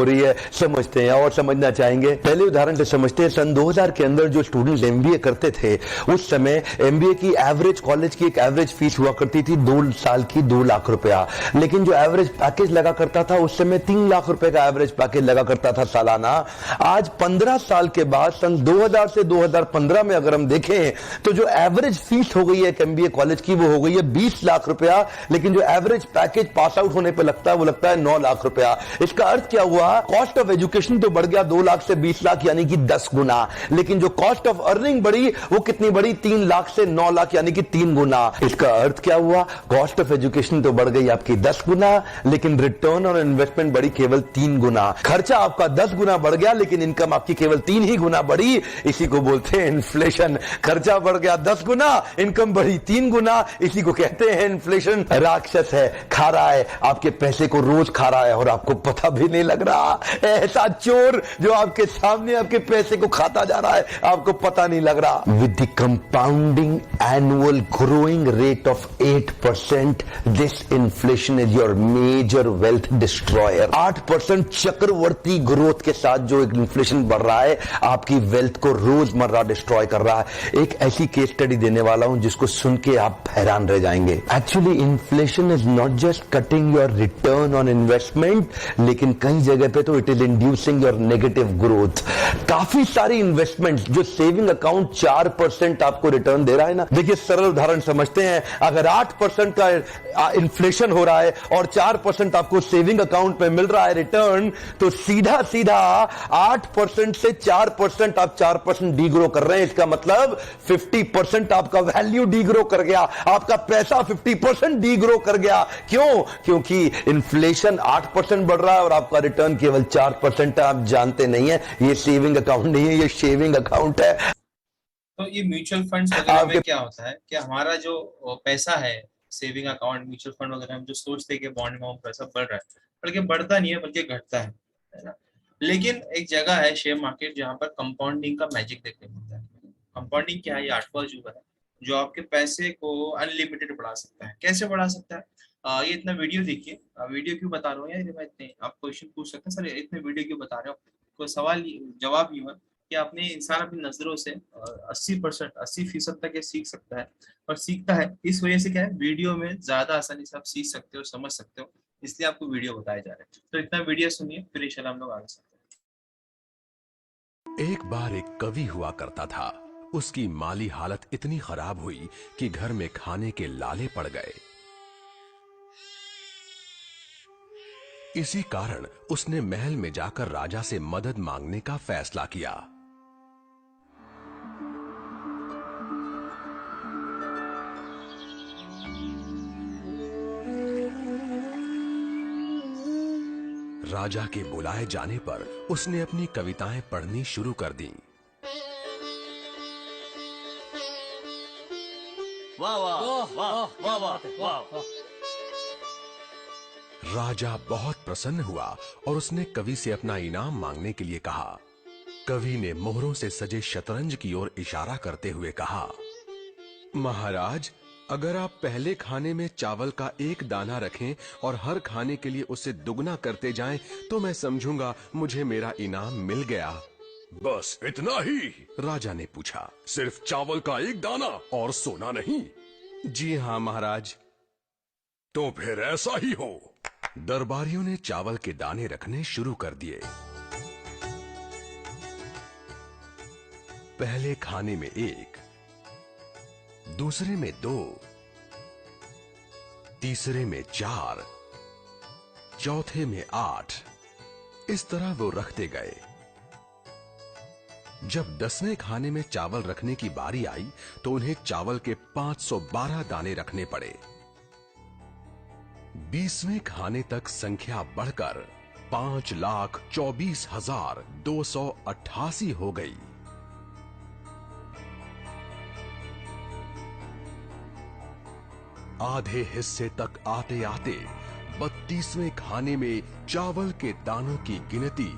रही है, समझते हैं और समझना चाहेंगे। पहले उदाहरण से समझते हैं। सन 2000 के अंदर जो स्टूडेंट एमबीए करते थे, उस समय एमबीए की एवरेज, कॉलेज की एक एवरेज फीस हुआ करती थी 2 साल की 2 लाख रुपया। लेकिन जो एवरेज पैकेज लगा करता था उस समय 3 लाख रुपए का एवरेज पैकेज लगा करता था सालाना। आज 15 साल के बाद, सन 2000 से 2015 में अगर हम देखें तो जो एवरेज फीस हो गई है एमबीए कॉलेज की, वो हो गई है 20 लाख रुपया। लेकिन जो एवरेज पैकेज पास आउट होने पे लगता है वो लगता है 9 लाख रुपया। इसका अर्थ क्या हुआ, कॉस्ट ऑफ एजुकेशन तो बढ़ गया 2 लाख से 20 लाख यानी कि 10 गुना, लेकिन जो कॉस्ट ऑफ अर्निंग बढ़ी वो कितनी बढ़ी, 3 लाख से 9 लाख यानी कि 3 गुना। इसका अर्थ क्या हुआ, कॉस्ट ऑफ एजुकेशन तो बढ़ गई आपकी 10 गुना, लेकिन रिटर्न ऑन इन्वेस्टमेंट बढ़ी केवल 3 गुना। खर्चा आपका 10 गुना बढ़ गया लेकिन इनकम आपकी केवल 3 ही गुना बढ़ी। इसी को बोलते हैं इन्फ्लेशन। खर्चा बढ़ गया 10 गुना, इनकम बढ़ी 3 गुना, इसी को कहते हैं इन्फ्लेशन। राक्षस है, खा रहा है आपके पैसे को, रोज खा रहा है और आपको पता भी नहीं लग रहा। ऐसा चोर जो आपके सामने आपके पैसे को खाता जा रहा है, आपको पता नहीं लग रहा। With the compounding annual growing rate of 8%, this inflation is your major wealth destroyer. 8% चक्रवर्ती ग्रोथ ग्रोथ के साथ जो इन्फ्लेशन बढ़ रहा है आपकी वेल्थ को रोजमर्रा डिस्ट्रॉय कर रहा है। एक ऐसी केस स्टडी देने वाला हूं जिसको सुन के आप हैरान रह जाएंगे। Actually inflation is not just cutting your return on investment, लेकिन कई जगह पे तो it is inducing your negative growth. काफी सारी इन्वेस्टमेंट जो सेविंग अकाउंट 4% आपको रिटर्न दे रहा है ना, देखिए सरल उदाहरण समझते हैं, अगर 8% का इन्फ्लेशन हो रहा है और 4% आपको सेविंग अकाउंट में मिल रहा है रिटर्न, तो सीधा सीधा 8% से 4% आप 4% डीग्रो कर रहे हैं। इसका मतलब 50% आपका वैल्यू डीग्रो कर गया, आपका पैसा 50% डीग्रो कर गया। क्यों? क्योंकि इन्फ्लेशन 8% बढ़ रहा है और आपका रिटर्न केवल 4% है। आप जानते नहीं है ये सेविंग अकाउंट नहीं है, ये शेविंग अकाउंट है। तो ये म्यूचुअल फंड्स वगैरह में क्या होता है कि हमारा जो पैसा है सेविंग अकाउंट, म्यूचुअल फंड वगैरह, हम जो सोचते हैं कि बॉन्ड में पैसा बढ़ रहा है, बल्कि बढ़ता नहीं है बल्कि घटता है ना। लेकिन एक जगह है शेयर मार्केट जहाँ पर कंपाउंडिंग का मैजिक देखने को मिलता है। कंपाउंडिंग क्या है? ये 8वां अजूबा है जो आपके पैसे को अनलिमिटेड बढ़ा सकता है। कैसे बढ़ा सकता है? ये इतना वीडियो देखिए। वीडियो क्यों बता रहा हूँ यार, मैं इतने आप क्वेश्चन पूछ सकते हैं सर इतने वीडियो क्यों बता रहे हो, कोई सवाल जवाब ये है कि आपने इंसान अपनी नजरों से 80% तक ये सीख सकता है। और सीखता है इस वजह से क्या है, वीडियो में ज्यादा आसानी से आप सीख सकते हो, समझ सकते हो, इसलिए आपको वीडियो बताए जा रहे हैं। तो इतना वीडियो सुनिए, फिर इंशाल्लाह हम लोग आगे चलते हैं। एक बार एक कवि हुआ करता था। उसकी माली हालत इतनी खराब हुई कि घर में खाने के लाले पड़ गए। इसी कारण उसने महल में जाकर राजा से मदद मांगने का फैसला किया। राजा के बुलाए जाने पर उसने अपनी कविताएं पढ़नी शुरू कर दी। वाह वाह वाह वाह वाह वाह। राजा बहुत प्रसन्न हुआ और उसने कवि से अपना इनाम मांगने के लिए कहा। कवि ने मोहरों से सजे शतरंज की ओर इशारा करते हुए कहा, महाराज, अगर आप पहले खाने में चावल का एक दाना रखें और हर खाने के लिए उसे दुगना करते जाएं, तो मैं समझूंगा मुझे मेरा इनाम मिल गया। बस इतना ही? राजा ने पूछा। सिर्फ चावल का एक दाना और सोना नहीं? जी हाँ महाराज। तो फिर ऐसा ही हो। दरबारियों ने चावल के दाने रखने शुरू कर दिए। पहले खाने में 1, दूसरे में 2, तीसरे में 4, चौथे में 8। इस तरह वो रखते गए। जब 10वें खाने में चावल रखने की बारी आई तो उन्हें चावल के 512 दाने रखने पड़े। 20वें खाने तक संख्या बढ़कर 5,24,288 हो गई। आधे हिस्से तक आते आते 32वें खाने में चावल के दानों की गिनती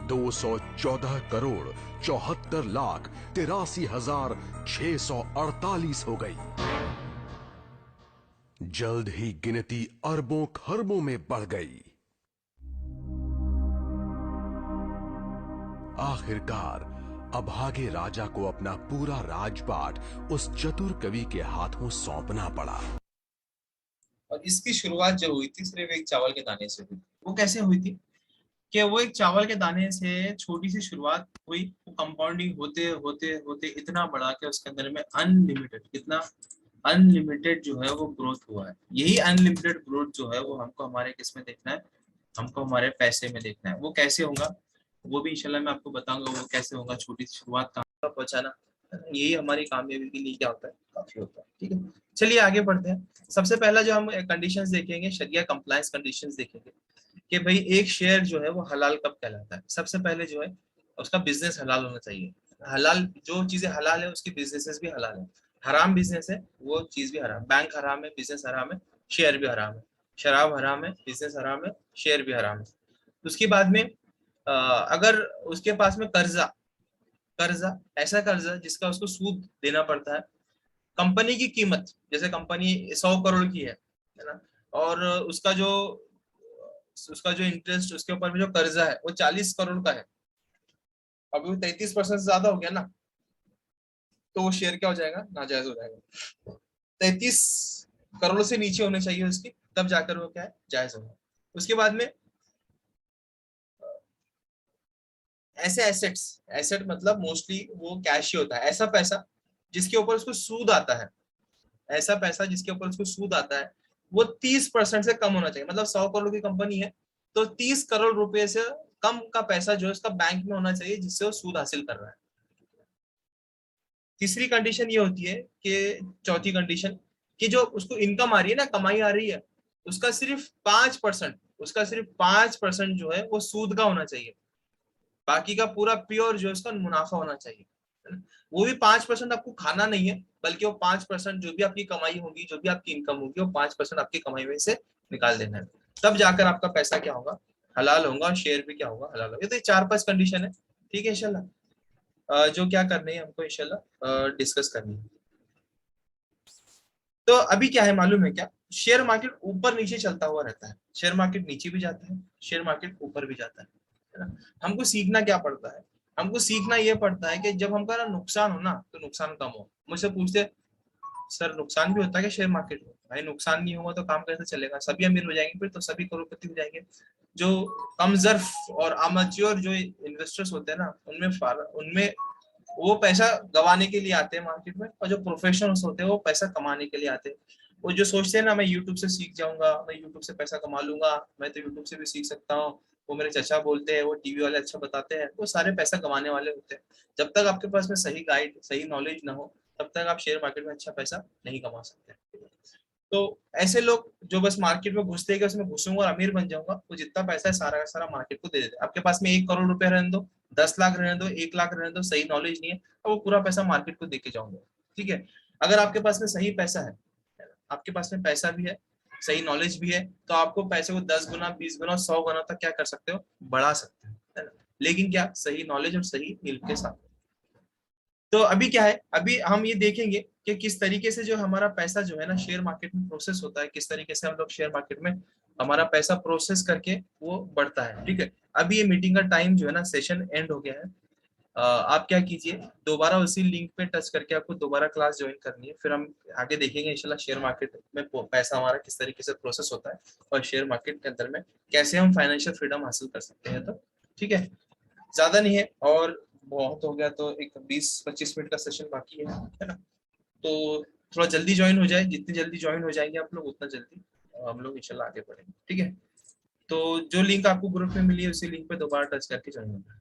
214,74,83,648 हो गई। जल्द ही गिनती अरबों खरबों में बढ़ गई। आखिरकार अभागे राजा को अपना पूरा राजपाट उस चतुर कवि के हाथों सौंपना पड़ा। और इसकी शुरुआत जो हुई थी सिर्फ एक चावल के दाने से हुई। वो कैसे हुई थी कि वो एक चावल के दाने से छोटी सी शुरुआत हुई, वो कंपाउंडिंग होते होते होते इतना बड़ा कि उसके अंदर में अनलिमिटेड जो है वो ग्रोथ हुआ है। यही अनलिमिटेड ग्रोथ जो है वो हमको हमारे किस में देखना है, हमको हमारे पैसे में देखना है। वो कैसे होगा वो भी इंशाल्लाह मैं आपको बताऊंगा, वो कैसे होगा। छोटी सी शुरुआत कहाँ पहुंचाना, यही हमारी कामयाबी के लिए क्या होता है, काफी होता है। ठीक है, चलिए आगे बढ़ते हैं। सबसे पहला जो हम कंडीशंस देखेंगे, शरिया कंप्लायंस कंडीशंस देखेंगे कि भाई एक शेयर जो है वो हलाल कब कहलाता है। सबसे पहले जो है उसका बिजनेस हलाल होना चाहिए। हलाल जो चीजें हलाल है उसकी बिजनेसेस भी हलाल है। हराम बिजनेस है वो चीज भी हराम। बैंक हराम है, बिजनेस हराम है, शेयर भी हराम है। शराब हराम है, बिजनेस हराम है, शेयर भी हराम है। उसके बाद में अगर उसके पास में कर्जा ऐसा कर्जा जिसका उसको सूद देना पड़ता है। कंपनी की कीमत, जैसे कंपनी 100 करोड़ की है ना, और उसका जो उसका जो इंटरेस्ट, उसके ऊपर में जो कर्जा है वो 40 करोड़ का है, अभी 33% से ज्यादा हो गया ना, तो वो शेयर क्या हो जाएगा, नाजायज हो जाएगा। 33 करोड़ से नीचे होने चाहिए उसकी, तब जाकर वो क्या है, जायज होगा। उसके बाद में ऐसे एसेट्स, एसेट मतलब मोस्टली वो कैश ही होता है, ऐसा पैसा जिसके ऊपर उसको सूद आता है, ऐसा पैसा जिसके ऊपर उसको सूद आता है, वो 30% से कम होना चाहिए। मतलब 100 करोड़ की कंपनी है तो 30 करोड़ रुपए से कम का पैसा जो है उसका बैंक में होना चाहिए, जिससे वो सूद हासिल कर रहा है। तीसरी कंडीशन ये होती है कि, चौथी कंडीशन, कि जो उसको इनकम आ रही है ना, कमाई आ रही है, उसका सिर्फ 5%, उसका सिर्फ 5% जो है वो सूद का होना चाहिए, बाकी का पूरा प्योर जो है उसका मुनाफा होना चाहिए, है ना? वो भी 5% आपको खाना नहीं है, बल्कि वो 5% जो भी आपकी कमाई होगी, जो भी आपकी इनकम होगी, वो 5% आपकी कमाई में से निकाल देना है, तब जाकर आपका पैसा क्या होगा, हलाल होगा, और शेयर भी क्या होगा, हलाल होगा। ये तो 4-5 कंडीशन है, ठीक है इंशाल्लाह, जो क्या करनी है हमको इंशाल्लाह डिस्कस करनी है। तो अभी क्या है मालूम है क्या, शेयर मार्केट ऊपर नीचे चलता हुआ रहता है, शेयर मार्केट नीचे भी जाता है, शेयर मार्केट ऊपर भी जाता है ना। हमको सीखना क्या पड़ता है, हमको सीखना ये पड़ता है कि जब हमका ना नुकसान हो ना, तो नुकसान कम हो। मुझसे पूछते सर नुकसान भी होता है क्या शेयर मार्केट में? भाई नुकसान नहीं होगा तो काम कैसे चलेगा, सभी अमीर हो जाएंगे फिर तो, सभी करोड़पति हो जाएंगे। जो कमजोर और अमेच्योर जो इन्वेस्टर्स होते हैं ना, उनमें वो पैसा गवाने के लिए आते हैं मार्केट में, और जो प्रोफेशनल्स होते हैं वो पैसा कमाने के लिए आते हैं। वो जो सोचते हैं ना मैं यूट्यूब से सीख जाऊंगा, मैं यूट्यूब से पैसा कमा लूंगा, मैं तो यूट्यूब से भी सीख सकता हूँ, वो मेरे चचा बोलते हैं, वो टीवी वाले अच्छा बताते हैं, वो सारे पैसा कमाने वाले होते हैं। जब तक आपके पास में सही गाइड, सही नॉलेज ना हो, तब तक आप शेयर मार्केट में अच्छा पैसा नहीं कमा सकते। तो ऐसे लोग जो बस मार्केट में घुसते हैं कि उसमें घुसूंगा और अमीर बन जाऊंगा, वो जितना पैसा है सारा का सारा मार्केट को दे देते हैं। आपके पास में 1 करोड़ रुपए रहने दो, 10 लाख रहने दो, 1 लाख रहने दो, सही नॉलेज नहीं है तो वो पूरा पैसा मार्केट को दे के जाऊंगा, ठीक है। अगर आपके पास में सही पैसा है, आपके पास में पैसा भी है, सही नॉलेज भी है, तो आपको पैसे को 10 गुना, 20 गुना, 100 गुना तक क्या कर सकते हो, बढ़ा सकते हो, है ना। लेकिन क्या, सही नॉलेज और सही इल्म के साथ। तो अभी क्या है, अभी हम ये देखेंगे कि किस तरीके से जो हमारा पैसा जो है ना शेयर मार्केट में प्रोसेस होता है, किस तरीके से हम लोग शेयर मार्केट में हमारा पैसा प्रोसेस करके वो बढ़ता है, ठीक है। अभी ये मीटिंग का टाइम जो है ना, सेशन एंड हो गया है। आप क्या कीजिए, दोबारा उसी लिंक पे टच करके आपको दोबारा क्लास ज्वाइन करनी है, फिर हम आगे देखेंगे इंशाल्लाह शेयर मार्केट में पैसा हमारा किस तरीके से प्रोसेस होता है, और शेयर मार्केट के अंदर में कैसे हम फाइनेंशियल फ्रीडम हासिल कर सकते हैं। तो ठीक है, ज्यादा नहीं है, और बहुत हो गया तो एक 20-25 मिनट का सेशन बाकी है ना। तो थोड़ा जल्दी ज्वाइन हो जाए, जितनी जल्दी ज्वाइन हो जाएंगे आप लोग, उतना जल्दी हम लोग इंशाल्लाह आगे बढ़ेंगे, ठीक है। तो जो लिंक आपको ग्रुप में मिली है, उसी लिंक पे दोबारा टच करके ज्वाइन होना है।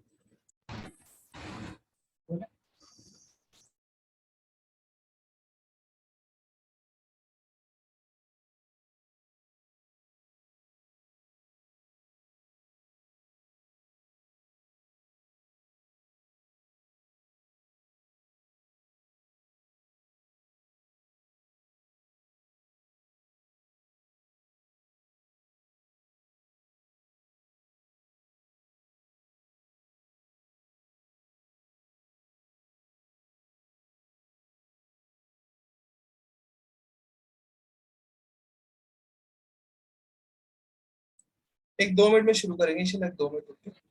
एक 2 मिनट में शुरू करेंगे इंशाल्लाह, 2 मिनट रुक के।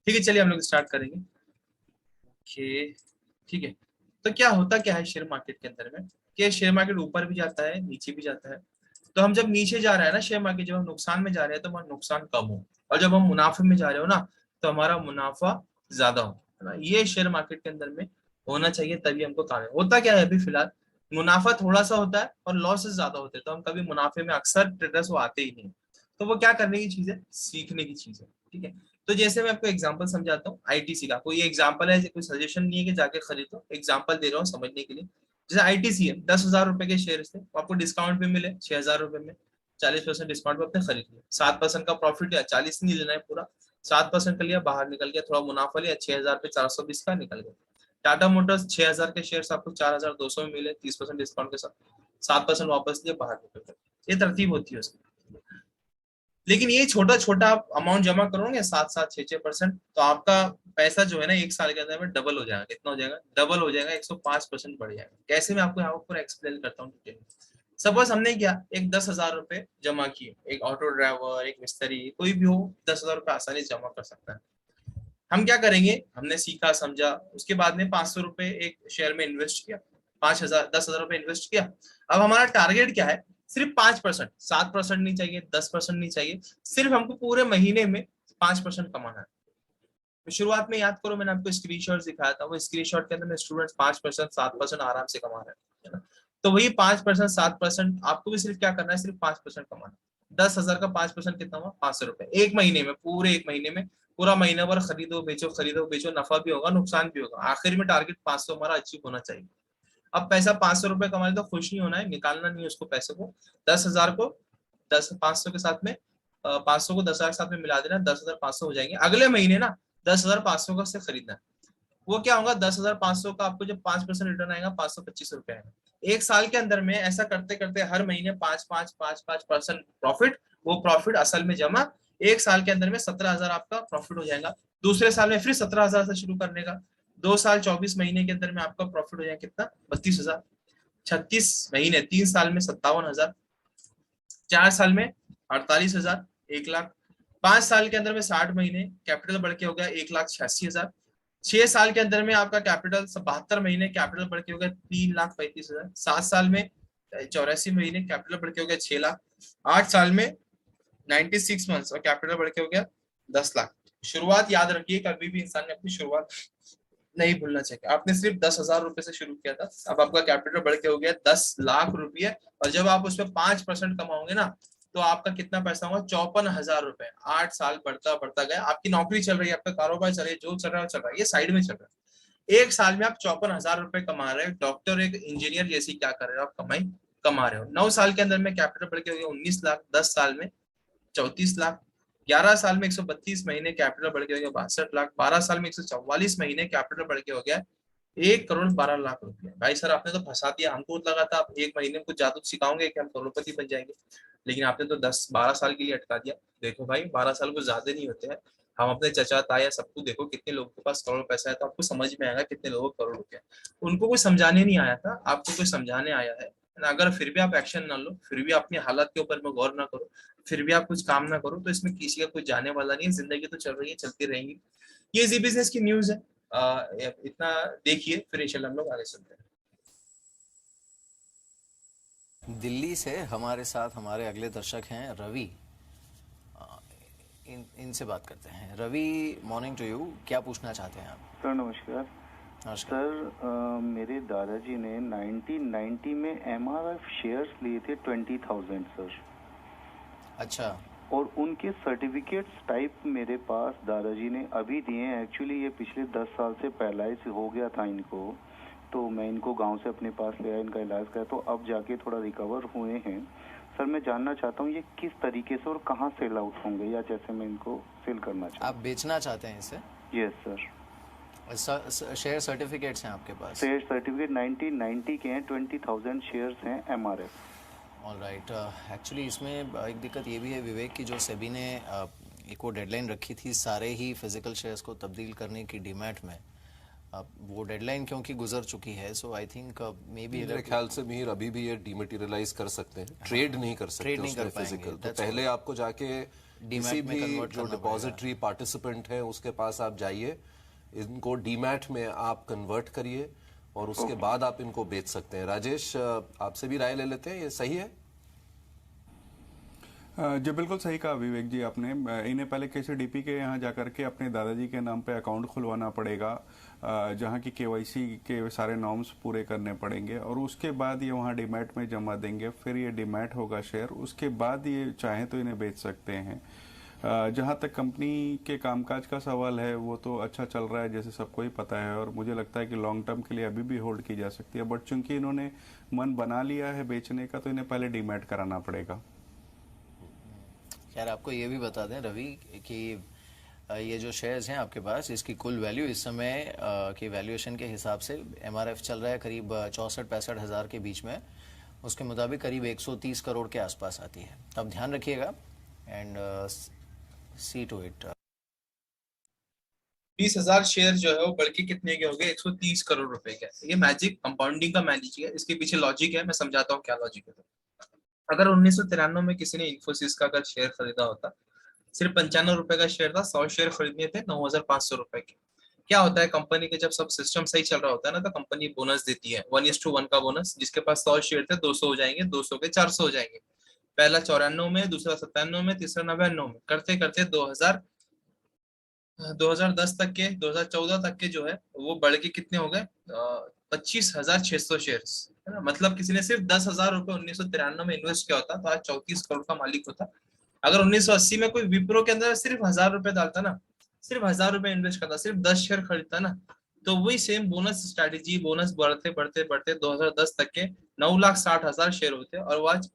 ठीक है, चलिए हम लोग स्टार्ट करेंगे। ओके, ठीक है। तो क्या होता क्या है शेयर मार्केट के अंदर में, कि शेयर मार्केट ऊपर भी जाता है, नीचे भी जाता है। तो हम जब नीचे जा रहे हैं ना शेयर मार्केट, जब हम नुकसान में जा रहे हैं तो हमारा नुकसान कम हो, और जब हम मुनाफे में जा रहे हो ना, तो हमारा मुनाफा ज्यादा हो, है ना। ये शेयर मार्केट के अंदर में होना चाहिए, तभी हमको कामयाब। होता क्या है अभी फिलहाल, मुनाफा थोड़ा सा होता है और लॉसेस ज्यादा होते हैं, तो हम कभी मुनाफे में, अक्सर ट्रेडर्स वो आते ही नहीं। तो वो क्या करने की चीज है, सीखने की चीज है, ठीक है। तो जैसे मैं आपको एग्जांपल समझाता हूँ आईटीसी का, कोई एग्जांपल है, कोई सजेशन नहीं है कि जाके खरीदो, एग्जांपल दे रहा हूँ समझने के लिए। जैसे आईटीसी है, 10,000 रुपए के शेयर थे, आपको डिस्काउंट भी मिले 6,000 रुपए में, 40% डिस्काउंट पे आपने खरीद लिया, 7% का प्रॉफिट या 40 नहीं लेना है पूरा, 7% का लिया, बाहर निकल गया, थोड़ा मुनाफा लिया, 6,000 पे 420 का निकल गया। टाटा मोटर्स 6,000 के शेयर आपको 4,200 में मिले 30% डिस्काउंट के साथ, 7% वापस दिए, बाहर निकल गए। ये तरतीब होती है उसकी। लेकिन ये छोटा छोटा आप अमाउंट जमा करोगे 7-7, 6-6%, तो आपका पैसा जो है ना 1 साल के अंदर में डबल हो जाएगा। कितना हो जाएगा? डबल हो जाएगा, 105% बढ़ जाएगा। कैसे? मैं आपको यहाँ पर पूरा एक्सप्लेन करता हूँ डिटेल। सपोज हमने क्या, एक 10,000 रुपए जमा किए, एक ऑटो ड्राइवर, एक मिस्त्री, कोई भी हो 10,000 रुपए आसानी से जमा कर सकता है। हम क्या करेंगे, हमने सीखा समझा, उसके बाद में 500 रुपए एक शेयर में इन्वेस्ट किया, 10,000 रुपए इन्वेस्ट किया। अब हमारा टारगेट क्या है? सिर्फ 5%, 7% नहीं चाहिए, 10% नहीं चाहिए, सिर्फ हमको पूरे महीने में 5% कमाना है। तो शुरुआत में याद करो, मैंने आपको स्क्रीनशॉट दिखाया था, वो स्क्रीनशॉट के अंदर में स्टूडेंट्स 5%, 7% आराम से कमा रहे हैं ना। तो वही 5%, 7% आपको भी सिर्फ क्या करना है, सिर्फ 5% कमाना। 10,000 का 5% कितना हुआ? 500 रुपए। एक महीने में, पूरे एक महीने में, पूरा महीना भर खरीदो बेचो, नफा भी होगा नुकसान भी होगा, आखिर में टारगेट 500 हमारा अचीव होना चाहिए। अब पैसा 500 रुपए कमा तो खुश नहीं होना है, निकालना नहीं है उसको पैसे को। 10,000 को 500 के साथ में 500 को 10,000 के साथ में मिला देना, 10,500 हो जाएंगे। अगले महीने ना 10,500 का से खरीदना है। वो क्या होगा, 10,500 का आपको जब 5% रिटर्न आएगा, 525 रुपए आएगा। एक साल के अंदर में ऐसा करते करते हर महीने 5% प्रॉफिट, वो प्रॉफिट असल में जमा, एक साल के अंदर में 17,000 आपका प्रॉफिट हो जाएगा। दूसरे साल में फिर 17,000 से शुरू करने का, 2 साल 24 महीने के अंदर में आपका प्रॉफिट हो जाएगा कितना? 32,000। 36 महीने, 3 साल में 57,000, 4 साल में 48,000, 1,00,000, 5 साल के अंदर में 60 महीने, कैपिटल बढ़ के हो गया 1,86,000। 6 साल के अंदर में आपका कैपिटल 72 महीने, कैपिटल बढ़ के हो गया 3,35,000। 7 साल में 84 महीने, कैपिटल बढ़ के हो गया 6 लाख। 8 साल में 96 मंथ्स और कैपिटल बढ़ के हो गया 10 लाख। शुरुआत याद रखिए, कभी भी इंसान ने अपनी शुरुआत नहीं भूलना चाहिए। आपने सिर्फ 10,000 रुपए से शुरू किया था, अब आपका कैपिटल बढ़ के हो गया 10 लाख रुपये, और जब आप उसमें 5% कमाओगे ना, तो आपका कितना पैसा होगा? 54,000 रुपए। 8 साल बढ़ता बढ़ता गया, आपकी नौकरी चल रही है, आपका कारोबार चल रही है, जो चल रहा है ये साइड में चल रहा है। एक साल में आप 54,000 रुपए कमा रहे हो। डॉक्टर, एक इंजीनियर जैसी क्या कर रहे हो आप? कमाई कमा रहे हो। 9 साल के अंदर में कैपिटल बढ़ के हो गया 19 लाख, 10 साल में 34 लाख, 11 साल में 132 महीने, कैपिटल बढ़ के हो गया 62 लाख, 12 साल में 144 महीने, कैपिटल बढ़ के हो गया 1,12,00,000 रुपए। भाई सर, आपने तो फंसा दिया। हमको लगा था आप एक महीने में कुछ जादू सिखाओगे कि हम करोड़पति बन जाएंगे, लेकिन आपने तो 10-12 साल के लिए अटका दिया। देखो भाई, 12 साल कुछ ज्यादा नहीं होते हैं। हम अपने चचा ताया सबको देखो, कितने लोगों के पास करोड़ पैसा है, तो आपको समझ में आएगा कितने लोगों को करोड़ रुपया। उनको कोई समझाने नहीं आया था, आपको कोई समझाने आया है। अगर फिर भी आप एक्शन ना लो, फिर भी अपनी हालत के ऊपर में गौर ना करो, फिर भी आप कुछ काम ना करो, तो इसमें किसी का कुछ जाने वाला नहीं है। जिंदगी तो चल रही है, चलती रहेंगी। ये जी बिजनेस की न्यूज है। इतना देखिए, फिर इंशाल्लाह हम लोग आगे चलते हैं। दिल्ली से हमारे साथ हमारे अगले दर्शक हैं रवि। इनसे बात करते हैं। Ravi, morning to you. क्या पूछना चाहते हैं आप? सर नमस्कार। सर मेरे दादाजी ने 1990 में MRF शेयर्स लिए थे 20,000 सर। अच्छा। और उनके सर्टिफिकेट्स टाइप मेरे पास दादाजी ने अभी दिए हैं। एक्चुअली ये पिछले 10 साल से पैरालाइज हो गया था इनको, तो मैं इनको गांव से अपने पास ले आया, इनका इलाज किया, तो अब जाके थोड़ा रिकवर हुए हैं। सर मैं जानना चाहता हूँ ये किस तरीके से और कहाँ सेल आउट होंगे, या जैसे मैं इनको सेल करना चाहता हूँ। आप बेचना चाहते हैं इसे? Yes sir. शेयर सर्टिफिकेट्स हैं आपके पास? शेयर सर्टिफिकेट 1990 के हैं, 20,000 शेयर्स हैं MRF। ऑलराइट। एक्चुअली इसमें एक दिक्कत ये भी है विवेक की, जो सेबी ने एक वो डेडलाइन रखी थी सारे ही फिजिकल शेयर्स को तब्दील करने की डीमैट में, अब वो डेडलाइन क्योंकि गुजर चुकी है, सो आई थिंक मे बी मेरे ख्याल से मीर अभी भी ये डीमेटेरियलाइज कर सकते हैं, ट्रेड नहीं कर सकते उसमें फिजिकल। तो पहले आपको जाके किसी भी जो डिपॉजिटरी पार्टिसिपेंट है उसके पास आप जाइए, इनको डीमैट में आप कन्वर्ट करिए और उसके बाद आप इनको बेच सकते हैं। राजेश, आपसे भी राय ले लेते हैं, ये सही है? जी बिल्कुल सही कहा विवेक जी आपने। इन्हें पहले KCDP के यहाँ जाकर के अपने दादाजी के नाम पे अकाउंट खुलवाना पड़ेगा, जहाँ की KYC के सारे नॉर्म्स पूरे करने पड़ेंगे, और उसके बाद ये वहाँ डीमैट में जमा देंगे, फिर ये डीमैट होगा शेयर, उसके बाद ये चाहें तो इन्हें बेच सकते हैं। जहाँ तक कंपनी के कामकाज का सवाल है, वो तो अच्छा चल रहा है जैसे सबको ही पता है, और मुझे लगता है कि लॉन्ग टर्म के लिए अभी भी होल्ड की जा सकती है। बट चूंकि इन्होंने मन बना लिया है बेचने का, तो इन्हें पहले डीमैट कराना पड़ेगा। खैर आपको ये भी बता दें रवि कि ये जो शेयर्स हैं आपके पास, इसकी कुल वैल्यू इस समय की वैल्यूएशन के हिसाब से MRF चल रहा है करीब 64-65 हज़ार के बीच में, उसके मुताबिक करीब 130 करोड़ के आसपास आती है। अब ध्यान रखिएगा and see to it. 20,000 share जो है वो बढ़ के कितने के हो गए? 130 करोड़ रुपए के। ये मैजिक कंपाउंडिंग का मैजिक है, इसके पीछे लॉजिक है, मैं समझाता हूँ क्या लॉजिक है। अगर 1993 में किसी ने इन्फोसिस का अगर शेयर खरीदा होता, सिर्फ 95 रुपए का शेयर था, 100 शेयर खरीदने थे 9,500 रुपए के। क्या होता है कंपनी के जब सब सिस्टम सही चल रहा होता है ना, तो कंपनी बोनस देती है 1:1 का बोनस। जिसके पास 100 शेयर थे 200 हो जाएंगे, 200 के 400 हो जाएंगे। पहला 94 में, दूसरा 97 में, तीसरा 99 में, करते करते 2010 तक के, 2014 तक के जो है वो बढ़ के कितने हो गए? 25,600 शेयर, है ना। मतलब किसी ने सिर्फ 10,000 रुपए 1993 में इन्वेस्ट किया होता तो आज 34 करोड़ का मालिक होता। अगर 1980 में कोई विप्रो के अंदर सिर्फ 1,000 रुपए डालता ना, सिर्फ 1,000 रुपए इन्वेस्ट करता, सिर्फ 10 शेयर खरीदता ना, तो वही सेम बोनस स्ट्रैटेजी, बोनस बढ़ते बढ़ते बढ़ते 2010 तक के 9,60,000 शेयर होते और वो आज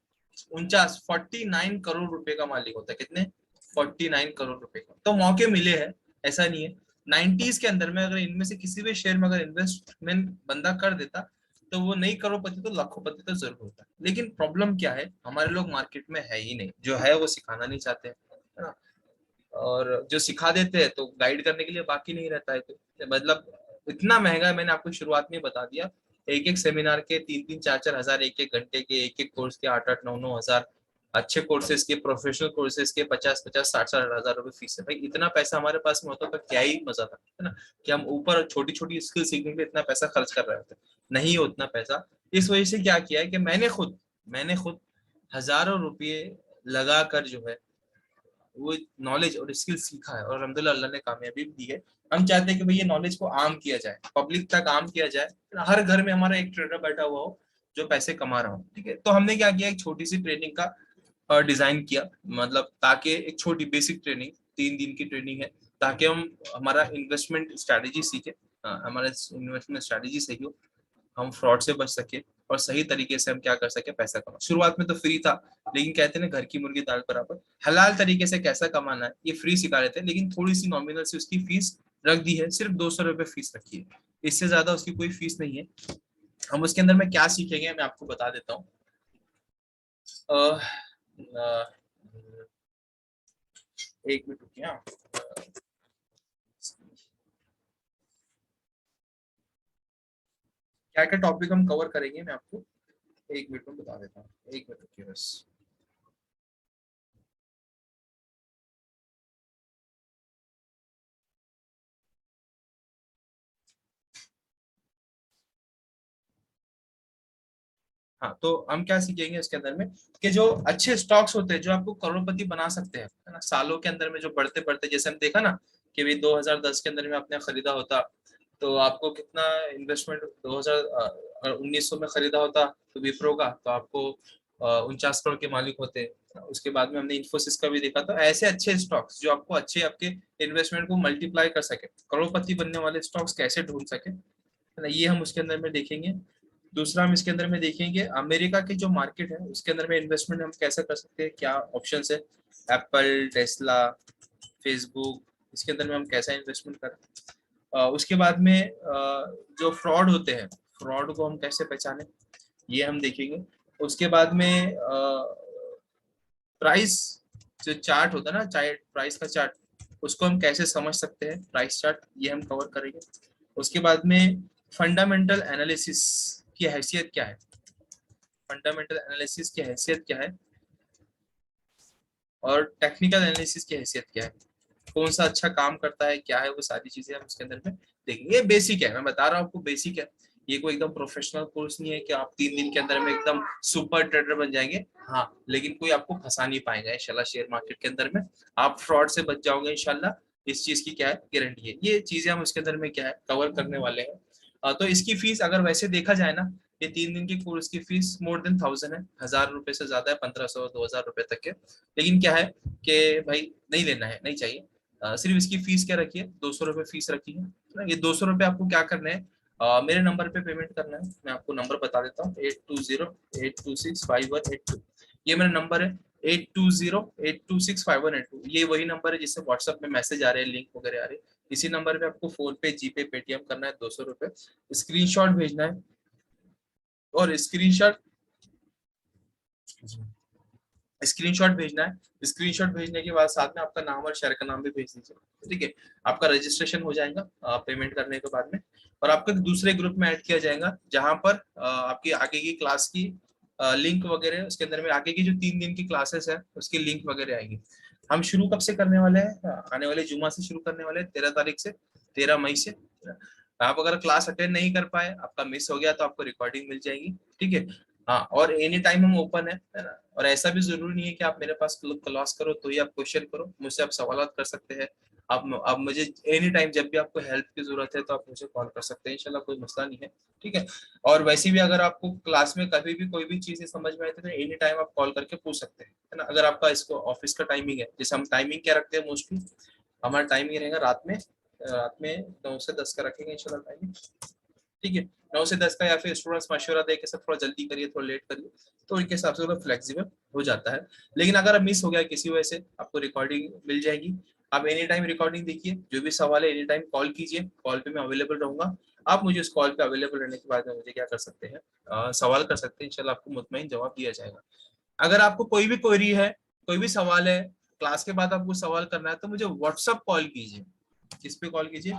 49 करोड़ रुपए का मालिक होता है। कितने? 49 करोड़ रुपए का। तो मौके मिले हैं, ऐसा नहीं है। 90s के अंदर में अगर इनमें से किसी भी शेयर में अगर इन्वेस्टमेंट बंदा कर देता तो वो नहीं करोड़पति तो लाखोंपति तो जरूर होता। लेकिन प्रॉब्लम क्या है, हमारे लोग मार्केट में है ही नहीं, जो है वो सिखाना नहीं चाहते, है ना। और जो सिखा देते हैं तो गाइड करने के लिए बाकी नहीं रहता है। तो मतलब इतना महंगा है, मैंने आपको शुरुआत में बता दिया। एक एक सेमिनार के 3-3, 4-4 हजार, एक एक घंटे के, एक एक कोर्स के 8-8, 9-9 हजार, अच्छे कोर्सेज के, प्रोफेशनल कोर्सेज के 50-50, 60-60 हजार रुपए फीस है। भाई इतना पैसा हमारे पास में होता तो क्या ही मजा था, है ना, कि हम ऊपर छोटी छोटी स्किल सीखने पे इतना पैसा खर्च कर रहे होते। नहीं हो उतना पैसा। इस वजह से क्या किया है कि मैंने खुद हजारों रुपये लगाकर जो है वो नॉलेज और स्किल सीखा है और अल्हम्दुलिल्लाह अल्लाह ने कामयाबी दी है। हम चाहते हैं कि भाई ये नॉलेज को आम किया जाए, पब्लिक तक आम किया जाए, हर घर में हमारा एक ट्रेडर बैठा हुआ हो जो पैसे कमा रहा हो, ठीक है। तो हमने क्या किया, एक छोटी सी ट्रेनिंग का डिजाइन किया, मतलब ताकि एक छोटी बेसिक ट्रेनिंग, 3 दिन की ट्रेनिंग है, ताकि हम हमारा इन्वेस्टमेंट स्ट्रैटेजी सीखे, हमारा इन्वेस्टमेंट स्ट्रैटेजी सही हो, हम फ्रॉड से बच सके और सही तरीके से हम क्या कर सके, पैसा कमा। शुरुआत में तो फ्री था, लेकिन कहते हैं ना घर की मुर्गी दाल बराबर, हलाल तरीके से कैसा कमाना है ये फ्री सिखा रहे थे। लेकिन थोड़ी सी नॉमिनल से उसकी फीस रख दी है, सिर्फ 200 रुपए फीस रखी है, इससे ज्यादा उसकी कोई फीस नहीं है। हम उसके अंदर में क्या सीखेंगे मैं आपको बता देता हूँ। एक मिनट रुकिए। क्या क्या टॉपिक हम कवर करेंगे मैं आपको 1 मिनट में बता देता हूँ। 1 मिनट रुकिए बस। हाँ, तो हम क्या सीखेंगे इसके अंदर में कि जो अच्छे स्टॉक्स होते हैं जो आपको करोड़पति बना सकते हैं, है ना, सालों के अंदर में जो बढ़ते बढ़ते, जैसे हम देखा ना कि भाई 2010 के अंदर में आपने खरीदा होता तो आपको कितना इन्वेस्टमेंट, 1900 में खरीदा होता तो विप्रो का, तो आपको 49 करोड़ के मालिक होते। उसके बाद में हमने इन्फोसिस का भी देखा। तो ऐसे अच्छे स्टॉक्स जो आपको अच्छे आपके इन्वेस्टमेंट को मल्टीप्लाई कर सके, करोड़पति बनने वाले स्टॉक्स कैसे ढूंढ सके, है ना, ये हम उसके अंदर में देखेंगे। दूसरा हम इसके अंदर में देखेंगे अमेरिका की जो मार्केट है उसके अंदर में इन्वेस्टमेंट हम कैसे कर सकते हैं, क्या ऑप्शंस है, एप्पल, टेस्ला, फेसबुक, इसके अंदर में हम कैसा इन्वेस्टमेंट करें। उसके बाद में जो फ्रॉड होते हैं, फ्रॉड को हम कैसे पहचाने, ये हम देखेंगे। उसके बाद में प्राइस जो चार्ट होता है ना, प्राइस का चार्ट, उसको हम कैसे समझ सकते हैं, प्राइस चार्ट, ये हम कवर करेंगे। उसके बाद में फंडामेंटल एनालिसिस की हैसियत क्या है, फंडामेंटल एनालिसिस की हैसियत क्या है, और टेक्निकल एनालिसिस की हैसियत क्या है, कौन सा अच्छा काम करता है, क्या है, वो सारी चीजें हम उसके अंदर में देखेंगे। ये बेसिक है, मैं बता रहा हूँ आपको, बेसिक है। ये कोई एकदम प्रोफेशनल कोर्स नहीं है कि आप 3 दिन के अंदर में एकदम सुपर ट्रेडर बन जाएंगे। हाँ, लेकिन कोई आपको फंसा नहीं पाएगा इंशाल्लाह शेयर मार्केट के अंदर में, आप फ्रॉड से बच जाओगे इंशाल्लाह, इस चीज की क्या है गारंटी है। ये चीजें हम उसके अंदर में क्या है कवर करने वाले हैं। तो इसकी फीस अगर वैसे देखा जाए ना, ये 3 दिन की कोर्स की फीस मोर देन 1000 है, 1000 रुपए से ज्यादा है, 1500-2000 रुपए तक के। लेकिन क्या है कि भाई नहीं लेना है, नहीं चाहिए। सिर्फ इसकी फीस क्या रखी है, 200 रुपए फीस रखी है ना। ये 200 रुपए आपको क्या करना है, मेरे नंबर पे पेमेंट करना है। मैं आपको नंबर बता देता हूँ, 8208265182, ये मेरा नंबर है। 8208265182 ये वही नंबर है जिससे व्हाट्सएप में मैसेज आ रहे हैं, लिंक वगैरह आ रहे हैं। इसी नंबर पे आपको फोन पे, जीपे, पेटीएम करना है 200 रुपए, स्क्रीनशॉट भेजना है और स्क्रीनशॉट भेजना है। स्क्रीनशॉट भेजने के बाद साथ में आपका नाम और शहर का नाम भी भेज दीजिए, ठीक है। आपका रजिस्ट्रेशन हो जाएगा पेमेंट करने के बाद में, और आपको दूसरे ग्रुप में ऐड किया जाएगा जहां पर आपकी आगे की क्लास की लिंक वगैरह, उसके अंदर में आगे की जो 3 दिन की क्लासेस है उसकी लिंक वगैरह आएगी। हम शुरू कब से करने वाले हैं? आने वाले जुमा से शुरू करने वाले हैं, 13 तारीख से, 13 मई से। आप अगर क्लास अटेंड नहीं कर पाए, आपका मिस हो गया, तो आपको रिकॉर्डिंग मिल जाएगी, ठीक है। हाँ, और एनी टाइम हम ओपन है ना। और ऐसा भी जरूरी नहीं है कि आप मेरे पास क्लास करो तो ही आप क्वेश्चन करो, मुझसे आप सवाल कर सकते हैं। आप मुझे एनी टाइम जब भी आपको हेल्प की जरूरत है तो आप मुझे कॉल कर सकते हैं, इंशाल्लाह कोई मसला नहीं है, ठीक है। और वैसे भी अगर आपको क्लास में कभी भी कोई भी चीज समझ में आए तो एनी टाइम आप कॉल करके पूछ सकते हैं, है ना। अगर आपका इसको ऑफिस का टाइमिंग है, जैसे हम टाइमिंग क्या रखते हैं मोस्टली, हमारा टाइमिंग रहेगा रात में 9 से 10 का रखेंगे इंशाल्लाह टाइमिंग, ठीक है। 9 से 10 का, या फिर स्टूडेंट्स मशवरा दे के सब थोड़ा जल्दी करिए, थोड़ा लेट करिए, तो इनके हिसाब से थोड़ा फ्लेक्सिबल हो जाता है। लेकिन अगर मिस हो गया किसी वजह से, आपको रिकॉर्डिंग मिल जाएगी। आप एनी टाइम रिकॉर्डिंग देखिए, जो भी सवाल है एनी टाइम कॉल कीजिए, कॉल पे मैं अवेलेबल रहूंगा। आप मुझे उस कॉल पे अवेलेबल रहने के बाद में मुझे क्या कर सकते हैं, सवाल कर सकते हैं, इंशाल्लाह आपको मुतमईन जवाब दिया जाएगा। अगर आपको कोई भी क्वेरी है, कोई भी सवाल है, क्लास के बाद आपको सवाल करना है, तो मुझे व्हाट्सएप कॉल कीजिए। किस पे कॉल कीजिए?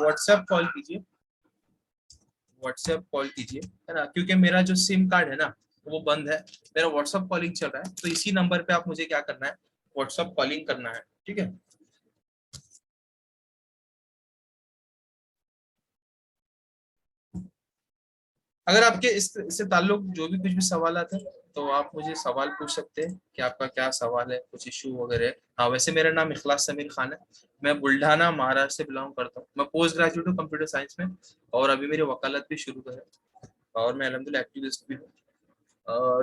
व्हाट्सएप कॉल कीजिए, व्हाट्सएप कॉल कीजिए, है ना। क्योंकि मेरा जो सिम कार्ड है ना वो बंद है, मेरा व्हाट्सएप कॉलिंग चल रहा है, तो इसी नंबर पे आप मुझे क्या करना है, व्हाट्सएप कॉलिंग करना है, ठीक है। अगर आपके इससे ताल्लुक जो भी कुछ भी सवाल आते हैं तो आप मुझे सवाल पूछ सकते हैं कि आपका क्या सवाल है, कुछ इशू वगैरह है। हाँ, वैसे मेरा नाम इखलास समीर खान है, मैं बुल्ढाना महाराष्ट्र से बिलोंग करता हूँ। मैं पोस्ट ग्रेजुएट हूँ कंप्यूटर साइंस में, और अभी मेरी वकालत भी शुरू है, और मैं अल्हम्दुलिल्लाह एक्टिविस्ट भी हूँ।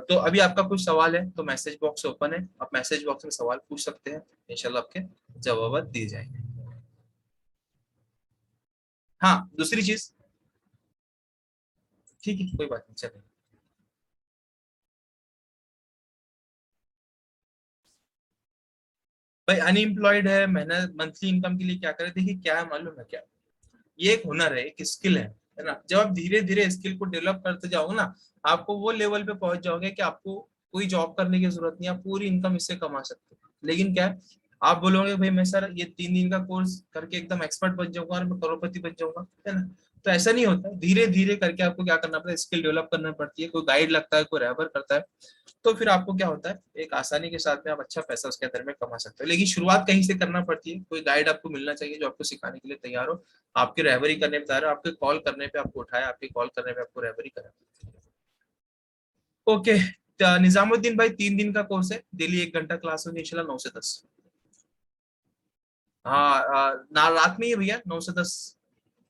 तो अभी आपका कुछ सवाल है तो मैसेज बॉक्स ओपन है, आप मैसेज बॉक्स में सवाल पूछ सकते हैं, इंशाल्लाह आपके जवाब दिए जाएंगे। हाँ, दूसरी चीज, ठीक है, कोई बात नहीं, चलिए। भाई अनएम्प्लॉयड है, मेहनत मंथली इनकम के लिए क्या करे? देखिए क्या है मालूम है क्या, ये एक हुनर है, एक स्किल है ना। जब आप धीरे धीरे स्किल को डेवलप करते जाओगे ना, आपको वो लेवल पे पहुंच जाओगे कि आपको कोई जॉब करने की जरूरत नहीं, आप पूरी इनकम इससे कमा सकते हो। लेकिन क्या है, आप बोलोगे भाई मैं सर ये 3 दिन का कोर्स करके एकदम एक्सपर्ट बन जाऊंगा और मैं करोड़पति बन जाऊंगा, है ना। तो ऐसा नहीं होता, धीरे धीरे करके आपको क्या करना पड़ता है, स्किल डेवलप करना पड़ती है। कोई गाइड लगता है, कोई रहबर करता है, तो फिर आपको क्या होता है, एक आसानी के साथ में आप अच्छा पैसा उसके अंदर में कमा सकते हो। लेकिन शुरुआत कहीं से करना पड़ती है, कोई गाइड आपको मिलना चाहिए जो आपको सिखाने के लिए तैयार हो, आपकी रहबरी करने पे तैयार हो, आपके कॉल करने पे आपको उठाए, आपके कॉल करने पे आपको रहबरी करे। ओके, निजामुद्दीन भाई 3 दिन का कोर्स है, डेली 1 घंटा क्लास होगी इंशाल्लाह 9 से 10। हाँ, ना रात में ही है भैया, 9 से 10।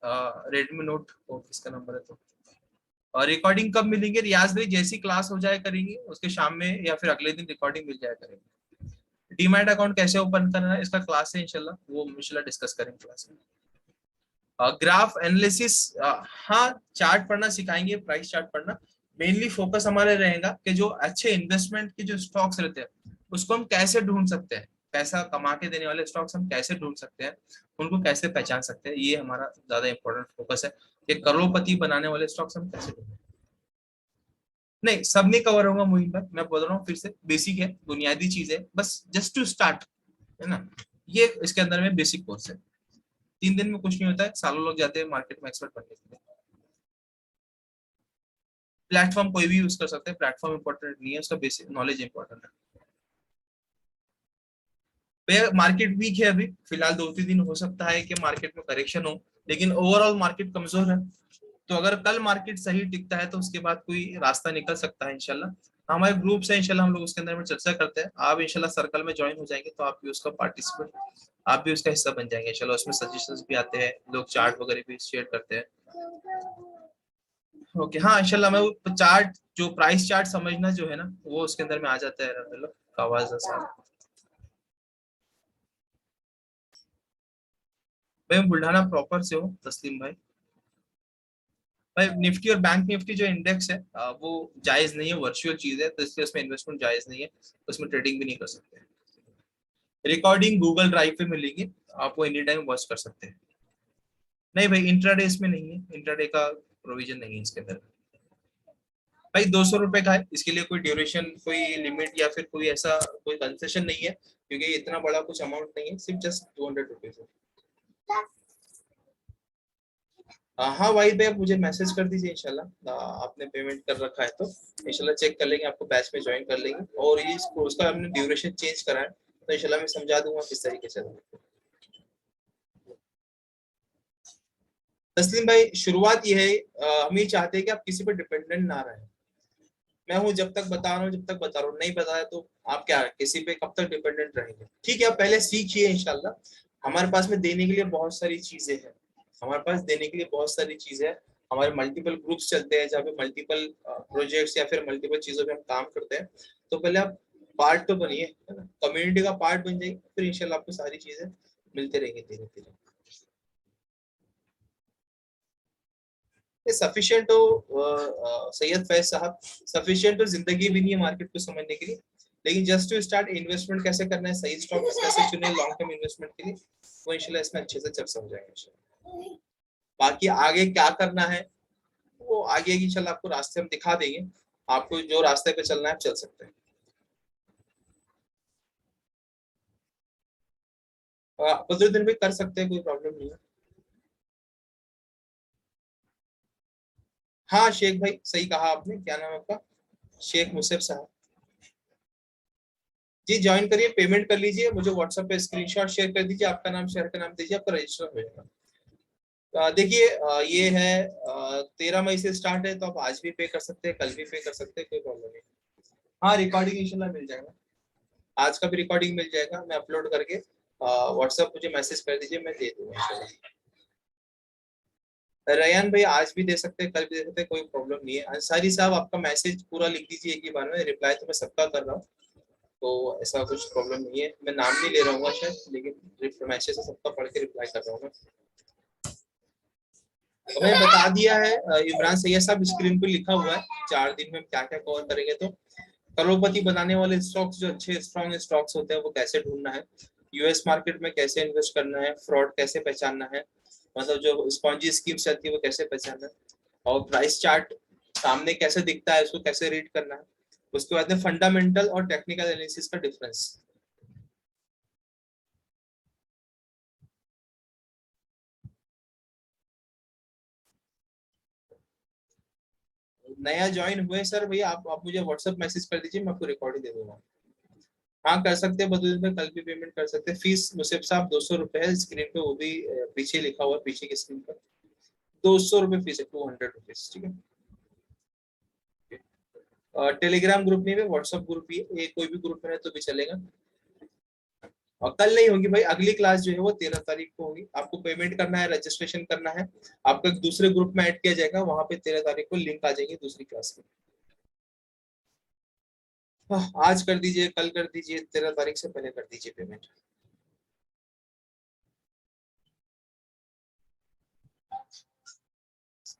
रेडमी नोट किसका नंबर है तो। और रिकॉर्डिंग कब मिलेंगे रियाज भाई? जैसी क्लास हो जाए करेंगे, उसके शाम में या फिर अगले दिन रिकॉर्डिंग मिल जाए करेंगे। डीमैट अकाउंट कैसे ओपन करना है, इसका क्लास है इंशाल्लाह, वो इंशाल्लाह डिस्कस करेंगे क्लास में। ग्राफ एनालिसिस, हाँ, चार्ट पढ़ना सिखाएंगे, प्राइस चार्ट पढ़ना। मेनली फोकस हमारे रहेगा कि जो अच्छे इन्वेस्टमेंट के जो स्टॉक्स रहते हैं उसको हम कैसे ढूंढ सकते हैं, पैसा कमा के देने वाले स्टॉक्स हम कैसे ढूंढ सकते हैं, उनको कैसे पहचान सकते हैं, ये हमारा ज्यादा इंपॉर्टेंट फोकस है कि करोड़पति बनाने वाले स्टॉक्स हम कैसे ढूंढें। नहीं, सब नहीं कवर होगा मुहिम पर, मैं बोल रहा हूँ फिर से, बेसिक है, बुनियादी चीज है, बस जस्ट टू स्टार्ट, है ना। ये इसके अंदर में बेसिक कोर्स है, 3 दिन में कुछ नहीं होता है, सालों लोग जाते हैं मार्केट में एक्सपर्ट बनने के लिए। प्लेटफॉर्म कोई भी यूज कर सकते हैं, प्लेटफॉर्म इंपॉर्टेंट नहीं है, उसका बेसिक नॉलेज इंपॉर्टेंट है। भैया मार्केट वीक है अभी फिलहाल, 2-3 दिन हो सकता है कि मार्केट में करेक्शन हो, लेकिन ओवरऑल मार्केट कमजोर है। तो अगर कल मार्केट सही टिकता है तो उसके बाद कोई रास्ता निकल सकता है इंशाल्लाह। हमारे ग्रुप से इंशाल्लाह हम लोग उसके अंदर में चर्चा करते हैं, आप इंशाल्लाह सर्कल में ज्वाइन हो जाएंगे तो आप भी उसका पार्टिसिपेट, आप भी उसका हिस्सा बन जाएंगे इंशाल्लाह। उसमें सजेशंस भी आते हैं, लोग चार्ट वगैरह भी शेयर करते हैं। ओके, हाँ इंशाल्लाह मैं वो चार्ट, जो प्राइस चार्ट समझना जो है ना, वो उसके अंदर में आ जाता है। आवाज मैं बुल्ढाना प्रॉपर से हूँ तस्लीम भाई। भाई निफ्टी और बैंक निफ्टी जो इंडेक्स है वो जायज नहीं है, वर्चुअल चीज है, तो इसलिए उसमें इन्वेस्टमेंट जायज नहीं है, उसमें ट्रेडिंग भी नहीं कर सकते। रिकॉर्डिंग गूगल ड्राइव पे मिलेगी, आप वो एनी टाइम वॉच कर सकते हैं। नहीं भाई इंट्राडे इसमें नहीं है, इंट्राडे का प्रोविजन नहीं है इसके अंदर। भाई 200 रुपए का है, इसके लिए कोई ड्यूरेशन, कोई लिमिट या फिर कोई ऐसा कोई कंसेशन नहीं है, क्योंकि इतना बड़ा कुछ अमाउंट नहीं है, सिर्फ जस्ट 200 रुपीज है। हाँ वाहिद भाई आप मुझे मैसेज कर दीजिए इंशाल्लाह, आपने पेमेंट कर रखा है तो इंशाल्लाह चेक कर लेंगे, आपको बैच में ज्वाइन कर लेंगे। और ये इस कोर्स का हमने ड्यूरेशन चेंज करा है, तो इंशाल्लाह मैं समझा दूंगा किस तरीके से। तस्लीम भाई शुरुआत ये है, हम ये चाहते हैं कि आप किसी पर डिपेंडेंट ना रहें। मैं हूँ जब तक बता रहा हूँ, जब तक बता रहा हूँ, नहीं बताया तो आप क्या किसी पे कब तक डिपेंडेंट रहेंगे। ठीक है, आप पहले सीखिए इंशाल्लाह। हमारे पास में देने के लिए बहुत सारी चीजें हैं, हमारे पास देने के लिए बहुत सारी चीजें हैं। हमारे मल्टीपल ग्रुप्स चलते हैं जहाँ पे मल्टीपल प्रोजेक्ट्स या फिर मल्टीपल चीजों पे हम काम करते हैं। तो पहले आप पार्ट तो बनिए, है ना, कम्युनिटी का पार्ट बन जाइए, फिर इंशाल्लाह आपको सारी चीजें मिलते रहेंगी धीरे धीरे। सफिशिएंट हो सैयद फैज साहब, सफिशिएंट तो जिंदगी भी नहीं है मार्केट को समझने के लिए, लेकिन जस्ट टू स्टार्ट इन्वेस्टमेंट कैसे करना है, सही स्टॉक कैसे चुने लॉन्ग टर्म इन्वेस्टमेंट के लिए, वो इंशाल्लाह इसमें अच्छे से जब समझाएंगे इंशाल्लाह। बाकी आगे क्या करना है वो आगे इंशाल्लाह आपको रास्ते हम दिखा देंगे, आपको जो रास्ते पे चलना है आप चल सकते हैं। बदरुद्दीन भी कर सकते हैं, कोई प्रॉब्लम नहीं है। हाँ शेख भाई सही कहा आपने, क्या नाम है आपका? शेख मुसेफ साहब जी, ज्वाइन करिए, पेमेंट कर लीजिए, मुझे व्हाट्सएप पे स्क्रीनशॉट शेयर कर दीजिए, आपका नाम शहर का नाम दीजिए, आपका रजिस्टर हो जाएगा। देखिए ये है 13 मई से स्टार्ट है, तो आप आज भी पे कर सकते हैं, कल भी पे कर सकते हैं, कोई प्रॉब्लम नहीं। हाँ रिकॉर्डिंग इंशाल्लाह मिल जाएगा, आज का भी रिकॉर्डिंग मिल जाएगा, मैं अपलोड करके व्हाट्सएप मुझे मैसेज कर दीजिए, मैं दे दूंगा इंशाल्लाह। रयान भाई आज भी दे सकते हैं, कल भी दे सकते हैं, कोई प्रॉब्लम नहीं है। अंसारी साहब आपका मैसेज पूरा लिख दीजिए एक ही बार में, रिप्लाई तो मैं सबका कर रहा हूँ, तो ऐसा कुछ प्रॉब्लम नहीं है। मैं नाम नहीं ले रहा हूँ शायद, लेकिन मैसेज से सबका पढ़ के रिप्लाई कर रहा हूँ मैं। तो मैंने बता दिया है, इमरान सैयद साहब स्क्रीन पे लिखा हुआ है 4 दिन में क्या क्या कवर करेंगे। तो करोड़पति बनाने वाले स्टॉक्स, जो अच्छे स्ट्रॉन्ग स्टॉक्स होते हैं वो कैसे ढूंढना है, यूएस मार्केट में कैसे इन्वेस्ट करना है, फ्रॉड कैसे पहचानना है, मतलब जो स्पॉन्जी स्कीम्स चलती है वो कैसे पहचानना है, और प्राइस चार्ट सामने कैसे दिखता है उसको कैसे रीड करना है। उसके बाद में फंडामेंटल और टेक्निकल एनालिसिस का डिफरेंस। नया ज्वाइन हुए सर भैया, आप मुझे व्हाट्सएप मैसेज कर दीजिए, मैं आपको रिकॉर्डिंग दे दूंगा। हाँ कर सकते हैं, बदले में कल भी पेमेंट कर सकते हैं। फीस मुसेफ साहब 200 रुपए है, स्क्रीन पे वो भी पीछे लिखा हुआ है, पीछे की स्क्रीन पर 200 रुपए फीस है, 200 रुपीज, ठीक है। टेलीग्राम ग्रुप नहीं है, व्हाट्सएप ग्रुप ही है, कोई भी ग्रुप में है तो भी चलेगा। और कल नहीं होगी भाई, अगली क्लास जो है वो 13 तारीख को होगी। आपको पेमेंट करना है, रजिस्ट्रेशन करना है, आपको एक दूसरे ग्रुप में ऐड किया जाएगा, वहां पे 13 तारीख को लिंक आ जाएगी दूसरी क्लास में। आज कर दीजिए, कल कर दीजिए, 13 तारीख से पहले कर दीजिए पेमेंट।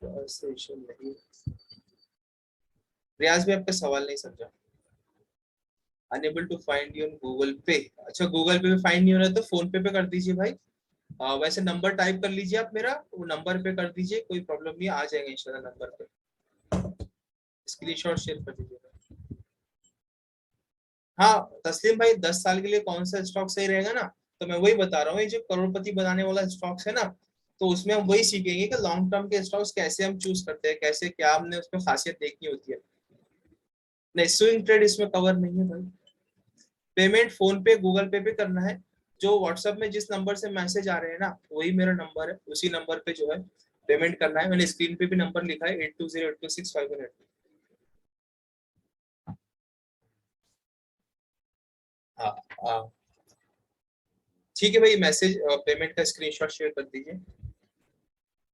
नहीं रियाज भी आपका सवाल नहीं समझा। Unable to find you on Google पे, अच्छा गूगल पे फाइंड नहीं हो रहा है तो फोन पे कर दीजिए भाई। वैसे नंबर टाइप कर लीजिए आप मेरा, वो नंबर पे कर दीजिए, कोई प्रॉब्लम नहीं, आ जाएगा इंशाल्लाह नंबर पे, स्क्रीनशॉट शेयर कर दीजिएगा। हाँ तस्लीम भाई 10 साल के लिए कौन सा स्टॉक सही रहेगा ना, तो मैं वही बता रहा हूँ, ये जो करोड़पति बनाने वाला स्टॉक्स है ना, तो उसमें हम वही सीखेंगे कि लॉन्ग टर्म के स्टॉक्स कैसे हम चूज करते हैं, कैसे क्या हमने उसमें खासियत देखनी होती है। नहीं स्विंग ट्रेड इसमें कवर नहीं है भाई। पेमेंट फोन पे गूगल पे करना है, जो व्हाट्सएप में जिस नंबर से मैसेज आ रहे हैं ना वही मेरा नंबर है, उसी नंबर पे जो है पेमेंट करना है। मैंने स्क्रीन पे भी नंबर लिखा है 8208265182। हाँ हाँ ठीक है भाई, मैसेज पेमेंट का स्क्रीनशॉट शेयर कर दीजिए,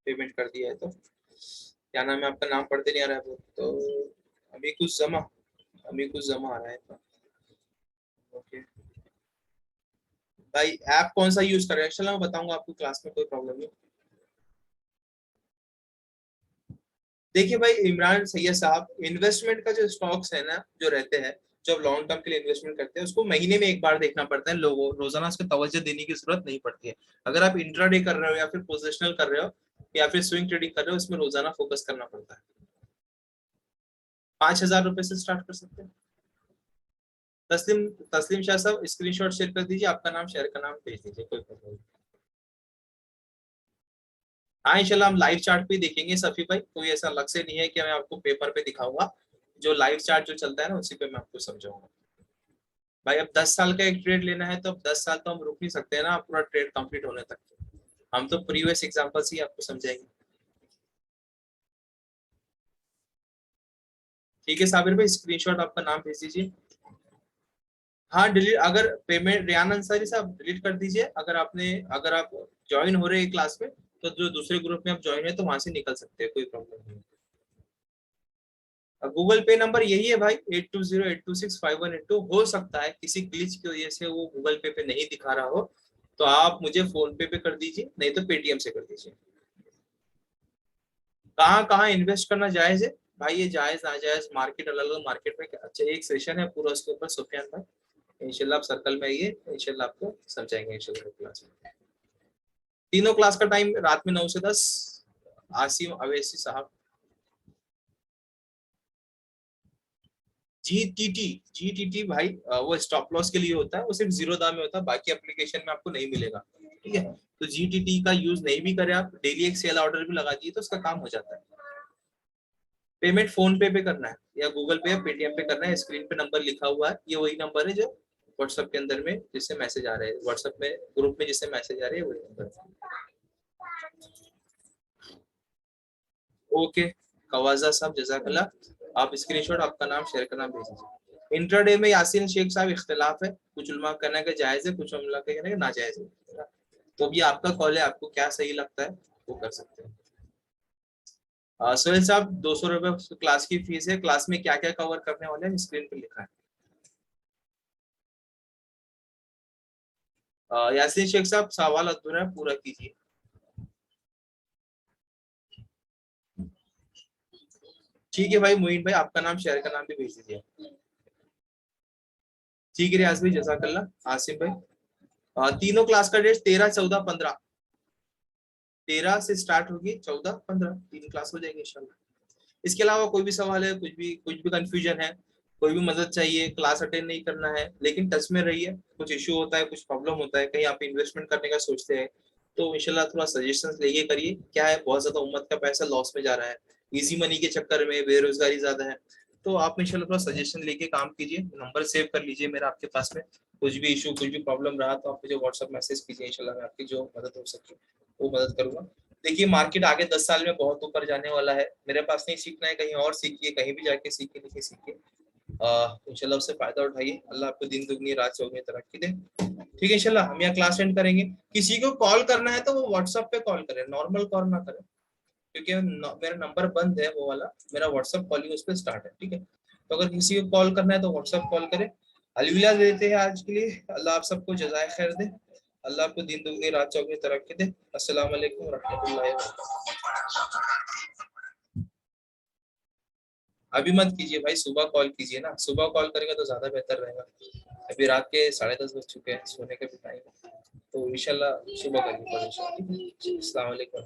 पेमेंट कर दिया है तो। क्या नाम है आपका, नाम पढ़ते नहीं आ रहा है वो तो, अभी कुछ जमा आ रहा है तो। ओके भाई ऐप कौन सा यूज कर रहे हैं, चलो मैं बताऊंगा आपको क्लास में, कोई प्रॉब्लम नहीं। देखिए भाई इमरान सैयद साहब, इन्वेस्टमेंट का जो स्टॉक्स है ना जो रहते हैं, जब लॉन्ग टर्म के लिए इन्वेस्टमेंट करते हैं उसको महीने में एक बार देखना पड़ता है लोगों, रोजाना उसको तवज्जो देने की जरूरत नहीं पड़ती है। अगर आप इंट्राडे कर रहे हो या फिर पोजिशनल कर रहे हो या फिर स्विंग ट्रेडिंग कर रहे हो, उसमें रोजाना फोकस करना पड़ता है। 5,000 रुपए से स्टार्ट कर सकते हैं। तस्लीम शाह साहब स्क्रीनशॉट शेयर कर दीजिए, आपका नाम शेयर का नाम भेज दीजिए, कोई प्रॉब्लम नहीं। हाँ इंशाल्लाह हम लाइव चार्ट पे देखेंगे सफी भाई, कोई ऐसा अलग से नहीं है कि मैं आपको पेपर पे दिखाऊंगा, जो लाइव चार्ट जो चलता है ना उसी पे मैं आपको समझाऊंगा। भाई अब 10 साल का एक ट्रेड लेना है तो अब 10 साल तो हम रुक नहीं सकते हैं ना पूरा ट्रेड कंप्लीट होने तक। हम तो प्रीवियस एग्जांपल्स ही आपको समझाएंगे। ठीक है साबिर भाई, स्क्रीनशॉट आपका नाम भेज दीजिए। हाँ डिलीट, अगर पेमेंट रियान अंसारी साहब डिलीट कर दीजिए। अगर आप ज्वाइन हो रहे हैं क्लास में तो जो दूसरे ग्रुप में आप ज्वाइन है तो वहां से निकल सकते हैं, कोई प्रॉब्लम नहीं। गूगल पे नंबर यही है भाई 8208265182। हो सकता है किसी ग्लिच की वजह से वो गूगल पे पे नहीं दिखा रहा हो, तो आप मुझे फोन पे कर दीजिए, नहीं तो पेटीएम से कर दीजिए। कहाँ कहाँ इन्वेस्ट करना जायज है भाई? ये जायज नाजायज मार्केट, अलग अलग मार्केट में अच्छा एक सेशन है पूरा उसके ऊपर सुफियान भाई, इंशाल्लाह आप सर्कल में आइए, इंशाल्लाह आपको समझाएंगे इंशाल्लाह क्लास में। तीनों क्लास का टाइम रात में 9 से 10। आसिम अवैसी साहब, जीटीटी भाई वो स्टॉप लॉस के लिए होता है, वो सिर्फ जीरो दाम में होता है, बाकी एप्लीकेशन में आपको नहीं मिलेगा। ठीक है, तो जीटीटी का यूज नहीं भी करें आप, डेली एक सेल ऑर्डर भी लगा दीजिए तो उसका काम हो जाता है। पेमेंट फोन पे करना है या गूगल पे या पेटीएम पे करना है। स्क्रीन पे नंबर लिखा हुआ है, ये वही नंबर है जो व्हाट्सएप के अंदर में जिससे मैसेज आ रहे हैं, व्हाट्सएप में ग्रुप में जिससे मैसेज आ रहे हैं वही नंबर। ओके कवाजा साहब जज़ाकल्लाह, आप स्क्रीनशॉट आपका नाम शेयर का नाम भेज दीजिए। इंट्राडे में यासीन शेख साहब इख्तिलाफ है, कुछ उलमा कहना है कि जायज है, कुछ उलमा कहना है कि नाजायज है, तो ये आपका कॉल है, आपको क्या सही लगता है वो कर सकते हैं। सोहेल साहब 200 रुपए क्लास की फीस है, क्लास में क्या क्या कवर करने वाले हैं स्क्रीन पे लिखा है। यासीन शेख साहब सवाल अधूरा है, पूरा कीजिए। ठीक है भाई, मोइन भाई आपका नाम शेयर का नाम भी भेज दीजिए। ठीक है रियाज भाई जज़ाकल्लाह। आसिफ भाई तीनों क्लास का डेट 13, 14, 15, 13 से स्टार्ट होगी, 14, 15 तीन क्लास हो जाएगी इंशाल्लाह। इसके अलावा कोई भी सवाल है, कुछ भी कंफ्यूजन है, कोई भी मदद चाहिए, क्लास अटेंड नहीं करना है लेकिन टच में रहिए, कुछ इशू होता है, कुछ प्रॉब्लम होता है, कहीं आप इन्वेस्टमेंट करने का सोचते हैं तो इंशाल्लाह थोड़ा सजेशंस लेके करिए। क्या है, बहुत ज्यादा उम्मत का पैसा लॉस में जा रहा है, इजी मनी के चक्कर में, बेरोजगारी ज्यादा है, तो आप इंशाल्लाह थोड़ा सजेशन लेके काम कीजिए। नंबर सेव कर लीजिए मेरा आपके पास में, कुछ भी इशू कुछ भी प्रॉब्लम रहा तो आप मुझे व्हाट्सएप मैसेज कीजिए, इंशाल्लाह मैं आपकी जो मदद हो सके वो मदद करूंगा। देखिए मार्केट आगे 10 साल में बहुत ऊपर जाने वाला है, मेरे पास नहीं सीखना है, कहीं और सीखिए, कहीं भी जाके सीखिए, नहीं सीखिए, इंशाल्लाह उससे फायदा उठाइए। अल्लाह आपको दिन दुगनी रात चौगुनी तरक्की दे। ठीक है इंशाल्लाह हम यहाँ क्लास एंड करेंगे। किसी को कॉल करना है तो वो व्हाट्सएप पे कॉल करें, नॉर्मल कॉल ना करें, क्योंकि मेरा नंबर बंद है वो वाला, मेरा व्हाट्सएप कॉलिंग उस पर स्टार्ट है। ठीक है, तो अगर किसी को कॉल करना है तो व्हाट्सएप कॉल करें। अलविदा देते हैं आज के लिए, अल्लाह आप सबको जज़ाए खैर दे, अल्लाह आपको दिन दुगनी रात चौगुनी तरक्की दे। अस्सलाम वालेकुम रहमतुल्लाहि व बरकातहू। अभी मत कीजिए भाई, सुबह कॉल कीजिए ना, सुबह कॉल करेंगे तो ज्यादा बेहतर रहेगा। अभी रात के 10:30 बज चुके हैं, सोने का भी टाइम है, तो इंशाल्लाह सुबह करेंगे। अस्सलाम वालेकुम।